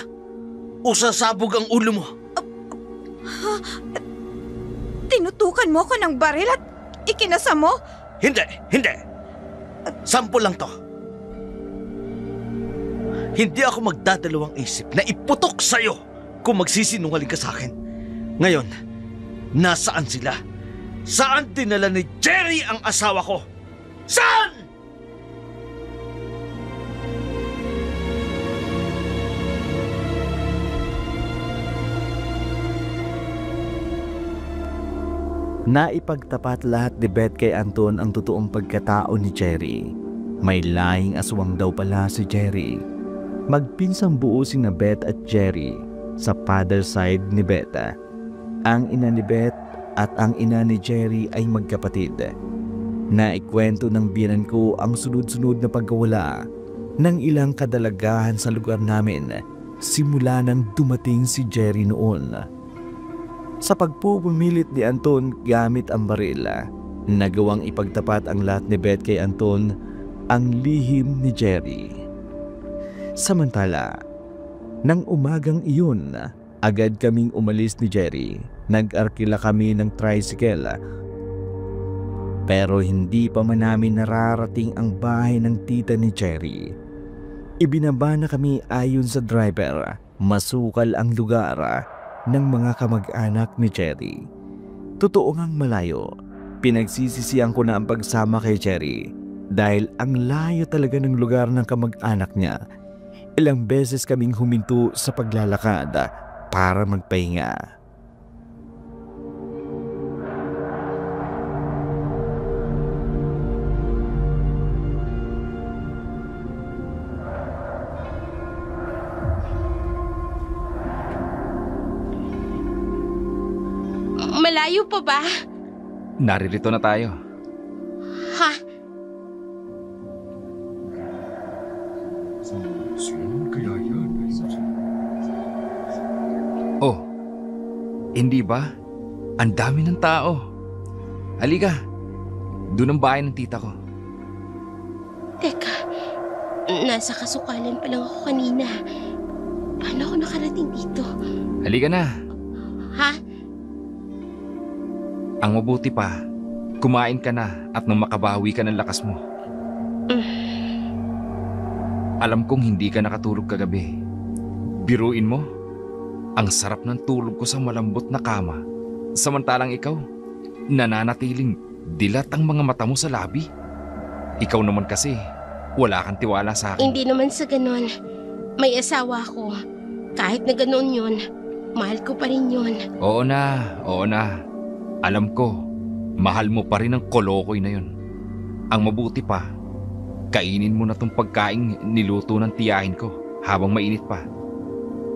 O sasabog ang ulo mo? Tinutukan mo ako ng baril at ikinasa mo? Hindi, hindi. Sample lang to. Hindi ako magdadalawang isip na iputok sa'yo kung magsisinungaling ka sa akin. Ngayon, nasaan sila? Saan dinala ni Jerry ang asawa ko? Saan? Naipagtapat lahat ni Beth kay Anton ang totoong pagkatao ni Jerry. May lahing aswang daw pala si Jerry. Magpinsang buo sina Beth at Jerry sa father side ni Beth. Ang ina ni Beth at ang ina ni Jerry ay magkapatid. Naikwento ng biyenan ko ang sunod-sunod na pagkawala ng ilang kadalagahan sa lugar namin simula nang dumating si Jerry noon. Sa pagpupumilit ni Anton gamit ang baril, nagawang ipagtapat ang lahat ni Beth kay Anton ang lihim ni Jerry. Samantala, nang umagang iyon, agad kaming umalis ni Jerry. Nag-arkila kami ng tricycle. Pero hindi pa man namin nararating ang bahay ng tita ni Jerry. Ibinaba na kami ayon sa driver. Masukal ang lugar ng mga kamag-anak ni Jerry. Totoo ngang malayo. Pinagsisisihan ko na ang pagsama kay Jerry dahil ang layo talaga ng lugar ng kamag-anak niya. Ilang beses kaming huminto sa paglalakad para magpahinga. Malayo pa ba? Naririto na tayo. Ha? Oh, hindi ba? Ang dami ng tao. Halika, doon ang bahay ng tita ko. Teka, nasa kasukalan pa lang ako kanina. Paano ako nakarating dito? Halika na. Ha? Ang mabuti pa, kumain ka na at nang makabawi ka ng lakas mo. Alam kong hindi ka nakatulog kagabi. Biruin mo, ang sarap ng tulog ko sa malambot na kama. Samantalang ikaw, nananatiling dilat ang mga mata mo sa labi. Ikaw naman kasi, wala kang tiwala sa akin. Hindi naman sa ganon. May asawa ko. Kahit na ganon yun, mahal ko pa rin yun. Oo na, oo na. Alam ko, mahal mo pa rin ang kolokoy na yun. Ang mabuti pa, kainin mo na tong pagkain niluto ng tiyahin ko habang mainit pa.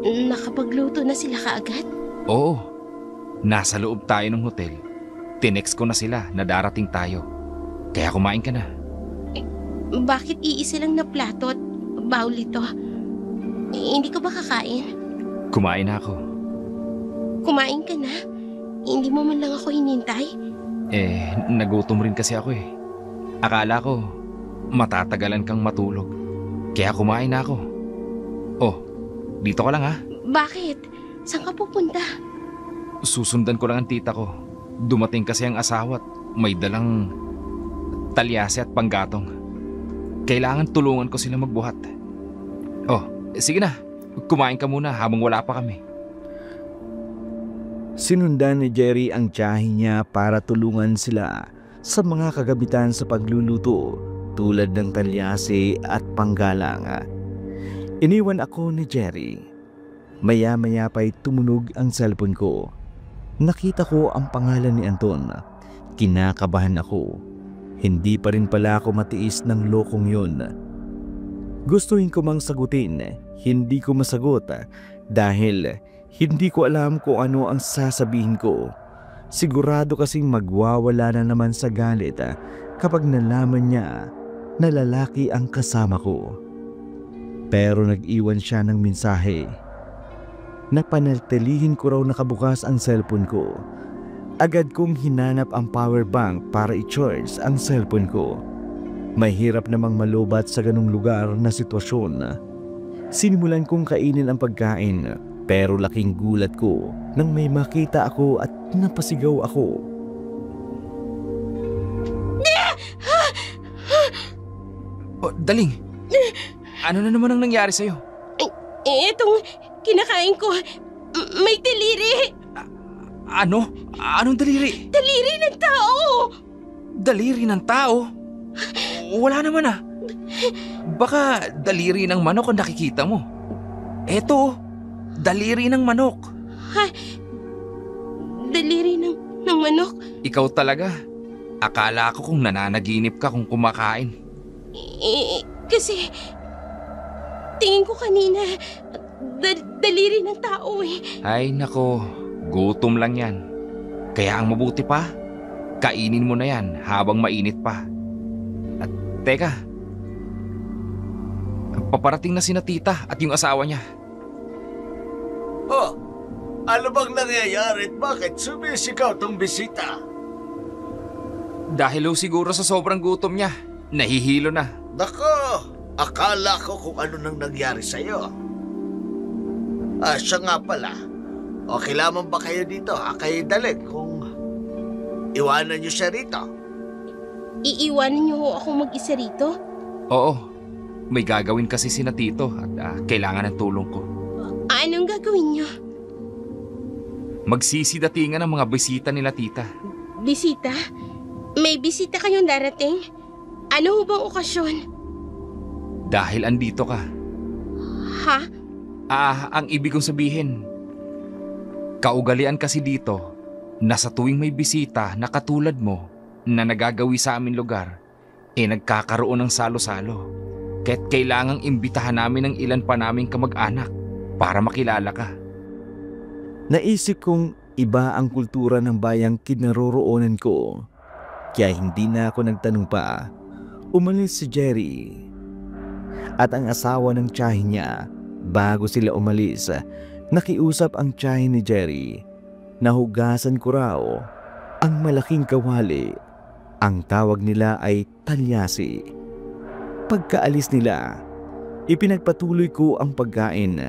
Nakapagluto na sila kaagad? Oo, nasa loob tayo ng hotel. Tinext ko na sila na darating tayo. Kaya kumain ka na. Bakit iisa lang na plato at bowl ito? Hindi ka ba kakain? Kumain na ako. Kumain ka na? Hindi mo man lang ako hinintay? Nagutom rin kasi ako eh. Akala ko, matatagalan kang matulog. Kaya kumain na ako. Oh, dito ka lang ha? Bakit? Saan ka pupunta? Susundan ko lang ang tita ko. Dumating kasi ang asawa at may dalang talyase at panggatong. Kailangan tulungan ko sila magbuhat. Oh, sige na. Kumain ka muna habang wala pa kami. Sinundan ni Jerry ang tiyahin niya para tulungan sila sa mga kagamitan sa pagluluto tulad ng talyase at panggalang. Iniwan ako ni Jerry. Maya-maya pa'y tumunog ang cellphone ko. Nakita ko ang pangalan ni Anton. Kinakabahan ako. Hindi pa rin pala ako matiis ng lokong yun. Gustuhin ko mang sagutin, hindi ko masagot dahil hindi ko alam kung ano ang sasabihin ko. Sigurado kasing magwawala na naman sa galit kapag nalaman niya na lalaki ang kasama ko. Pero nag-iwan siya ng mensahe. Napanatilihin ko raw nakabukas ang cellphone ko. Agad kong hinanap ang power bank para i-charge ang cellphone ko. Mahirap namang malubat sa ganung lugar na sitwasyon. Sinimulan kong kainin ang pagkain. Pero laking gulat ko nang may makita ako at napasigaw ako. Oh, Daling! Ano na naman ang nangyari sa'yo? Itong kinakain ko, may daliri. Ano? Anong daliri? Daliri ng tao! Daliri ng tao? Wala naman ah. Baka daliri ng manok ang nakikita mo. Eto, daliri ng manok. Ha? Daliri ng manok? Ikaw talaga. Akala ko kung nananaginip ka kung kumakain. Kasi tingin ko kanina daliri ng tao eh. Ay nako, gutom lang yan. Kaya ang mabuti pa, kainin mo na yan habang mainit pa. At teka, paparating na sina tita at yung asawa niya. Oh, ano bang nangyayari at bakit sumisigaw tong bisita? Dahil siguro sa sobrang gutom niya, nahihilo na. Nako, akala ko kung ano nang nangyari sa'yo. Siya nga pala. Okay lamang ba kayo dito? Kayo dalig kung iwanan niyo siya rito. Iiwanan niyo ho ako mag-isa rito? Oo, may gagawin kasi sina tito at kailangan ng tulong ko. Anong gagawin niyo? Magsisidatingan ang mga bisita nila tita. Bisita? May bisita kayong darating? Ano ho bang okasyon? Dahil andito ka. Ha? Ang ibig kong sabihin, kaugalian kasi dito na sa tuwing may bisita na katulad mo na nagagawi sa aming lugar, nagkakaroon ng salo-salo. Kaya't kailangang imbitahan namin ng ilan pa naming kamag-anak para makilala ka. Naisip kong iba ang kultura ng bayang kinaroroonan ko. Kaya hindi na ako nagtanong pa. Umalis si Jerry at ang asawa ng tiyahin niya. Bago sila umalis, nakiusap ang tiyahin ni Jerry. Nahugasan ko raw ang malaking kawali. Ang tawag nila ay talyasi. Pagkaalis nila, ipinagpatuloy ko ang pagkain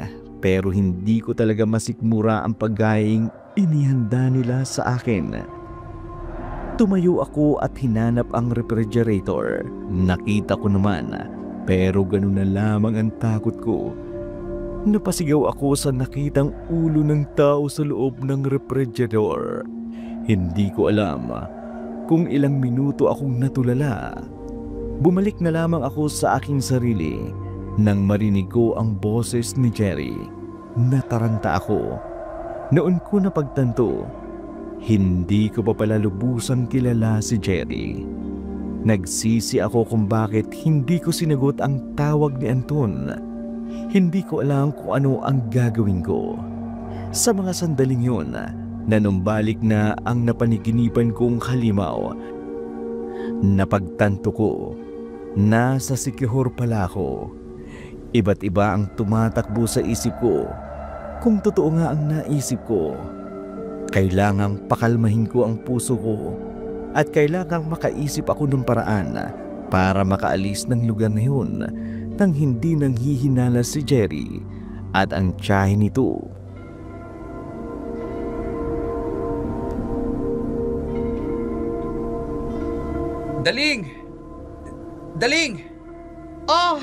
pero hindi ko talaga masikmura ang pagkaing inihanda nila sa akin. Tumayo ako at hinanap ang refrigerator. Nakita ko naman pero ganun na lamang ang takot ko. Napasigaw ako sa nakitang ulo ng tao sa loob ng refrigerator. Hindi ko alam kung ilang minuto akong natulala. Bumalik na lamang ako sa aking sarili nang marinig ko ang boses ni Jerry. Nataranta ako. Noon ko napagtanto, hindi ko pa pala lubusang kilala si Jerry. Nagsisi ako kung bakit hindi ko sinagot ang tawag ni Anton. Hindi ko alam kung ano ang gagawin ko. Sa mga sandaling yun, nanumbalik na ang napaniginipan kong halimaw. Napagtanto ko, nasa Siquijor pala ako. Iba't iba ang tumatakbo sa isip ko. Kung totoo nga ang naisip ko, kailangang pakalmahin ko ang puso ko at kailangang makaisip ako ng paraan para makaalis ng lugar na yun nang hindi nanghihinala si Jerry at ang tiyahin nito. Daling! Daling! Oh,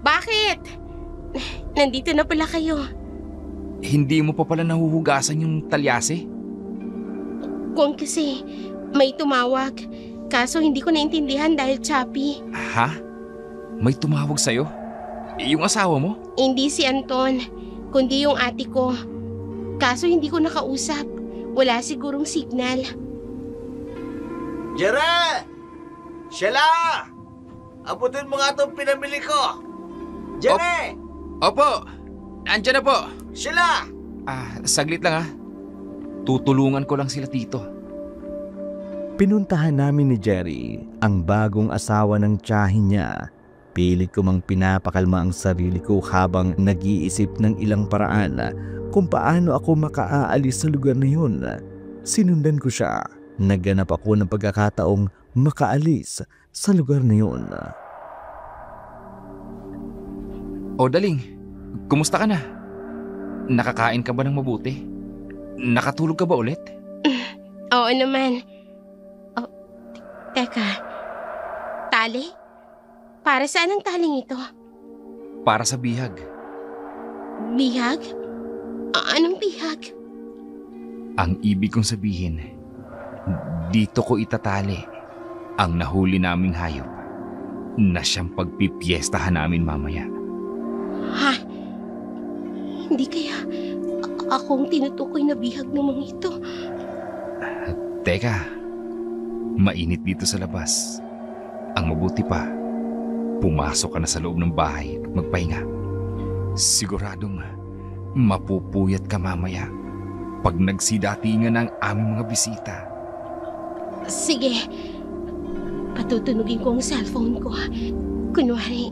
bakit? Nandito na pala kayo. Hindi mo pa pala nahuhugasan yung talyase? Kung kasi may tumawag, kaso hindi ko naintindihan dahil choppy. Ha? May tumawag sa'yo? Yung asawa mo? Hindi si Anton, kundi yung ate ko. Kaso hindi ko nakausap. Wala sigurong signal. Jere! Sheila! Abutin mo nga itong pinamili ko. Jere! Opo! Andiyan na po! Sheila! Saglit lang ha. Tutulungan ko lang sila tito. Pinuntahan namin ni Jerry ang bagong asawa ng tiyahin niya. Pilit ko mang pinapakalma ang sarili ko habang nag-iisip ng ilang paraan kung paano ako makaalis sa lugar na yun. Sinundan ko siya. Nagganap ako ng pagkakataong makaalis sa lugar na yun. O Daling, kumusta ka na? Nakakain ka ba ng mabuti? Nakatulog ka ba ulit? Oo naman. Oh, teka. Tali? Para saan ang taling ito? Para sa bihag. Bihag? Anong bihag? Ang ibig kong sabihin, dito ko itatali ang nahuli naming hayop na siyang pagpipiestahan namin mamaya. Ha? Hindi kaya akong tinutukoy na bihag ng mga ito? Teka, Mainit dito sa labas. Ang mabuti pa, pumasok ka na sa loob ng bahay at magpahinga. Siguradong mapupuyat ka mamaya pag nagsidatingan ang aming mga bisita. Sige, patutunugin ko ang cellphone ko. Kunwari,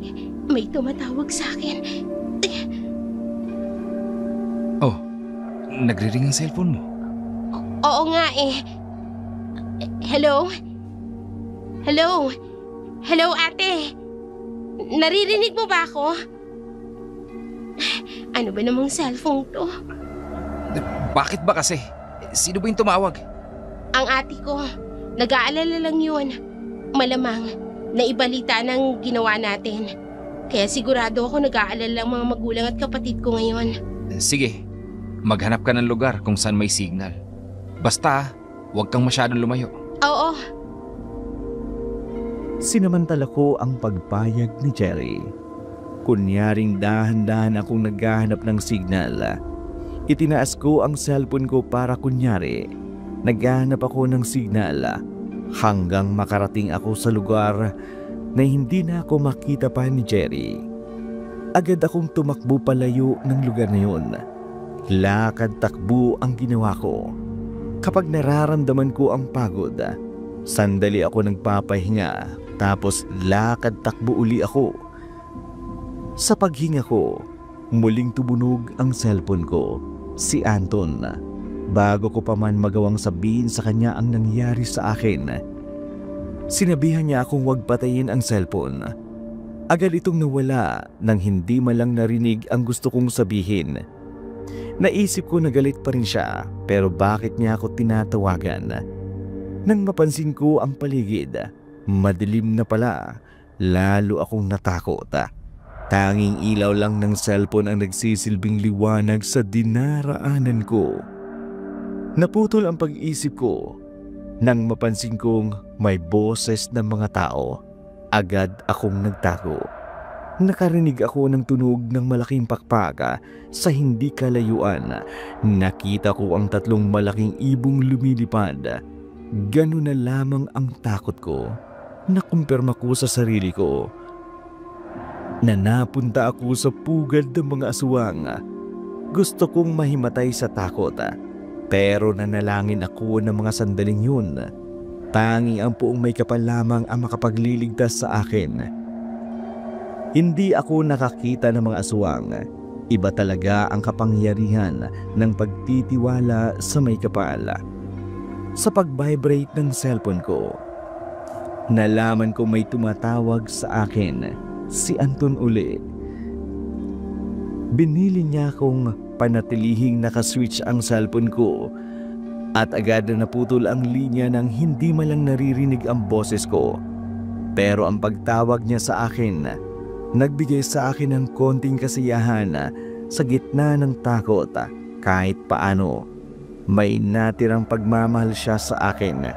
may tumatawag sa akin. Oh, nagre-ring ang cellphone mo. Oo nga eh. Hello? Hello? Hello, ate? Naririnig mo ba ako? Ano ba namang cellphone to? Bakit ba kasi? Sino ba yung tumawag? Ang ate ko. Nag-aalala lang yun. Malamang, naibalita ng ginawa natin. Kaya sigurado ako nag-aalala ang mga magulang at kapatid ko ngayon. Sige, maghanap ka ng lugar kung saan may signal. Basta, huwag kang masyadong lumayo. Oo. Sinamantala ko ang pagpayag ni Jerry. Kunyaring dahan-dahan akong naghahanap ng signal. Itinaas ko ang cellphone ko para kunyari naghahanap ako ng signal hanggang makarating ako sa lugar na hindi na ako makita pa ni Jerry. Agad akong tumakbo palayo ng lugar na yun. Lakad-takbo ang ginawa ko. Kapag nararamdaman ko ang pagod, sandali ako nagpapahinga tapos lakad-takbo uli ako. Sa paghinga ko, muling tumunog ang cellphone ko, si Anton. Bago ko pa man magawang sabihin sa kanya ang nangyari sa akin, sinabihan niya akong huwag patayin ang cellphone. Agad itong nawala nang hindi malang narinig ang gusto kong sabihin. Naisip ko na galit pa rin siya, pero bakit niya ako tinatawagan? Nang mapansin ko ang paligid, madilim na pala, lalo akong natakot. Tanging ilaw lang ng cellphone ang nagsisilbing liwanag sa dinaraanan ko. Naputol ang pag-isip ko nang mapansin kong may boses ng mga tao. Agad akong nagtago. Nakarinig ako ng tunog ng malaking pakpaka sa hindi kalayuan. Nakita ko ang 3 malaking ibong lumilipad. Ganun na lamang ang takot ko. Nakumpirma ko sa sarili ko na napunta ako sa pugad ng mga aswang. Gusto kong mahimatay sa takot, pero nanalangin ako ng mga sandaling yun. Tanging ang Poong May Kapal lamang ang makapagliligtas sa akin. Hindi ako nakakita ng mga aswang. Iba talaga ang kapangyarihan ng pagtitiwala sa May Kapal. Sa pag-vibrate ng cellphone ko, nalaman ko may tumatawag sa akin. Si Anton uli. Binili niya akong panatilihing nakaswitch ang cellphone ko at agad na naputol ang linya nang hindi malang naririnig ang boses ko. Pero ang pagtawag niya sa akin, nagbigay sa akin ng konting kasiyahan sa gitna ng takot. Kahit paano, may natirang pagmamahal siya sa akin.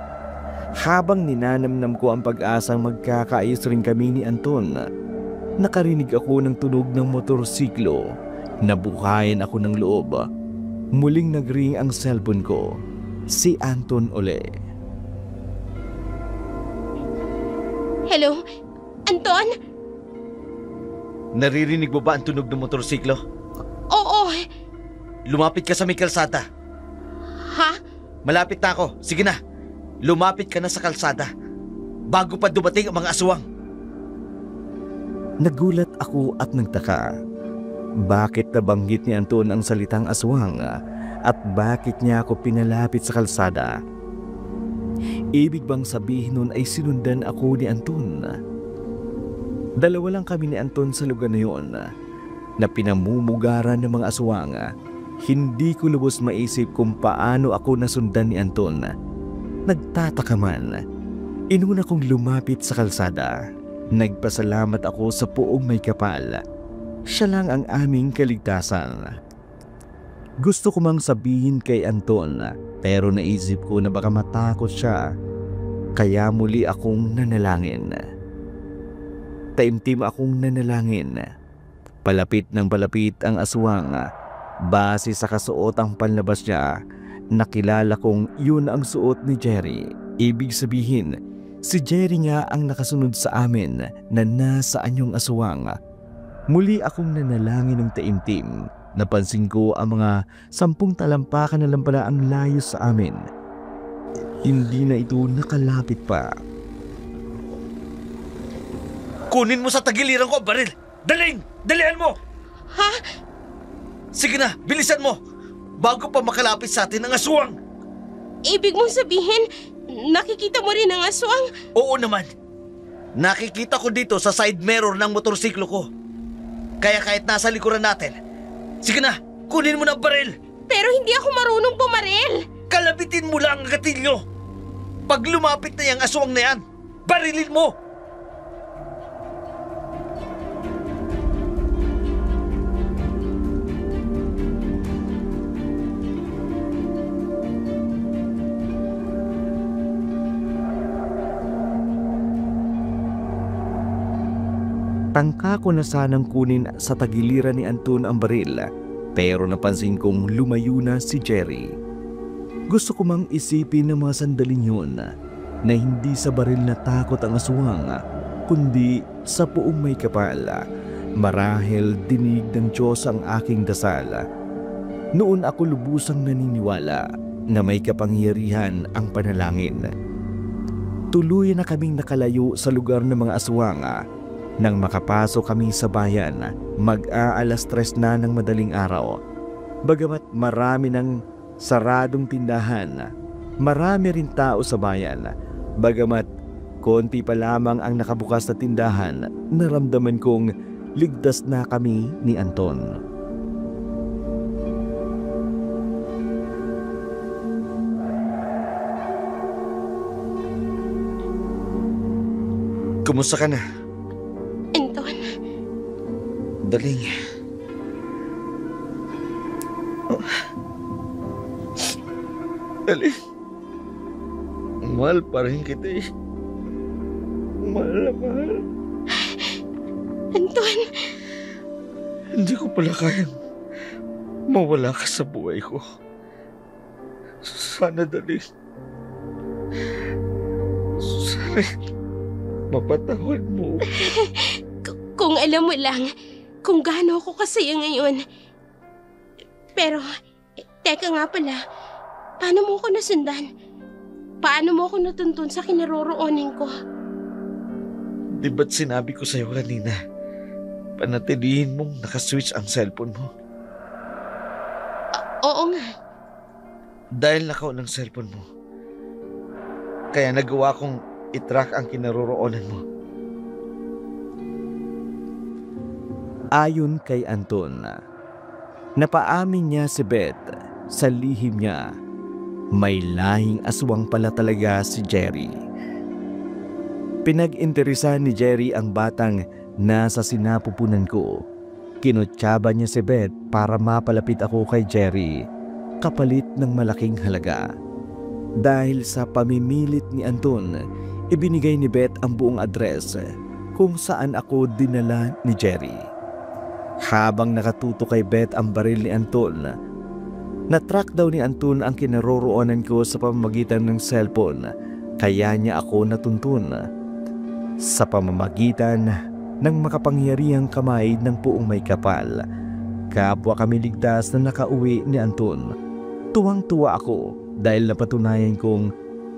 Habang ninanamnam ko ang pag-asang magkakaayos rin kami ni Anton, nakarinig ako ng tunog ng motorsiklo. Nabuhayan ako ng loob. Muling nagring ang cellphone ko. Si Anton uli. Hello? Anton? Naririnig mo ba ang tunog ng motorsiklo? Oo. Lumapit ka sa may kalsada. Ha? Malapit na ako. Sige na. Lumapit ka na sa kalsada bago pa dumating ang mga aswang. Nagulat ako at nagtaka. Bakit nabanggit ni Anton ang salitang aswang at bakit niya ako pinalapit sa kalsada? Ibig bang sabihin nun ay sinundan ako ni Anton? Dalawa lang kami ni Anton sa lugar na yun na pinamumugaran ng mga aswang. Hindi ko lubos maisip kung paano ako nasundan ni Anton. Nagtataka man. Inuna kong lumapit sa kalsada. Nagpasalamat ako sa Poong May Kapal. Siya lang ang aming kaligtasan. Gusto ko mang sabihin kay Anton, pero naisip ko na baka matakot siya. Kaya muli akong nanalangin. Taimtim akong nanalangin. Palapit ng palapit ang aswang. Base sa kasuotang panlabas niya, nakilala kong yun ang suot ni Jerry. Ibig sabihin, si Jerry nga ang nakasunod sa amin na nasa anyong aswang. Muli akong nanalangin ng taimtim. Napansin ko ang mga 10 talampakan na lang pala ang layo sa amin. Hindi na ito nakalapit pa. Kunin mo sa tagiliran ko ang baril! Daling! Dalihan mo! Ha? Sige na, bilisan mo! Bago pa makalapit sa atin ang aswang! Ibig mong sabihin, nakikita mo rin ang aswang? Oo naman. Nakikita ko dito sa side mirror ng motorsiklo ko. Kaya kahit nasa likuran natin, sige na, kunin mo na ang baril! Pero hindi ako marunong bumaril! Kalabitin mo lang ang gatilyo! Pag lumapit na yung aswang na yan, barilin mo! Tangka ko na sanang kunin sa tagiliran ni Anton ang baril, pero napansin kong lumayo na si Jerry. Gusto ko mang isipin ng mga sandaling yun na hindi sa baril na takot ang aswang, kundi sa puong may kapal. Marahil dinig ng Diyos ang aking dasal. Noon ako lubusang naniniwala na may kapangyarihan ang panalangin. Tuluyan na kaming nakalayo sa lugar ng mga aswang. Nang makapasok kami sa bayan, mag-aalas 3 na ng madaling araw. Bagamat marami ng saradong tindahan, marami rin tao sa bayan. Bagamat konti pa lamang ang nakabukas na tindahan, naramdaman kong ligtas na kami ni Anton. Kumusta ka na? Anton, Daling. Daling. Mahal pa rin kita eh. Mahal na mahal. Anton, Hindi ko pala kayang mawala ka sa buhay ko. Sana Daling. Sana mapatawad mo. kung alam mo lang kung gaano ako kasaya ngayon. Pero, teka nga pala, paano mo ako nasundan? Paano mo ako natuntun sa kinaroroonin ko? Di ba't sinabi ko sa'yo kanina, panatilihin mong nakaswitch ang cellphone mo? Oo nga. Dahil nakaw ng cellphone mo, kaya nagawa kong itrack ang kinaroroonan mo. Ayon kay Anton, napaamin niya si Beth sa lihim niya. May lahing aswang pala talaga si Jerry. Pinag-interesan ni Jerry ang batang nasa sinapupunan ko. Kinutsaba niya si Beth para mapalapit ako kay Jerry, kapalit ng malaking halaga. Dahil sa pamimilit ni Anton, ibinigay ni Beth ang buong address kung saan ako dinala ni Jerry. Habang nakatuto kay Beth ang baril ni Anton, na-track daw ni Anton ang kinaroroonan ko sa pamamagitan ng cellphone, kaya niya ako natuntun. Sa pamamagitan ng makapangyarihang kamay ng puong may kapal, kapwa kami ligtas na nakauwi ni Anton. Tuwang-tuwa ako dahil napatunayan kong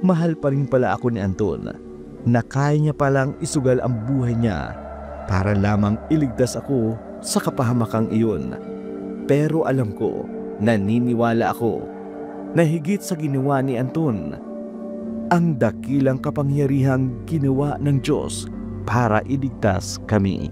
mahal pa rin pala ako ni Anton, na kaya niya palang isugal ang buhay niya para lamang iligtas ako sa kapahamakang iyon. Pero alam ko, naniniwala ako na higit sa ginawa ni Anton, ang dakilang kapangyarihang ginawa ng Diyos para iligtas kami.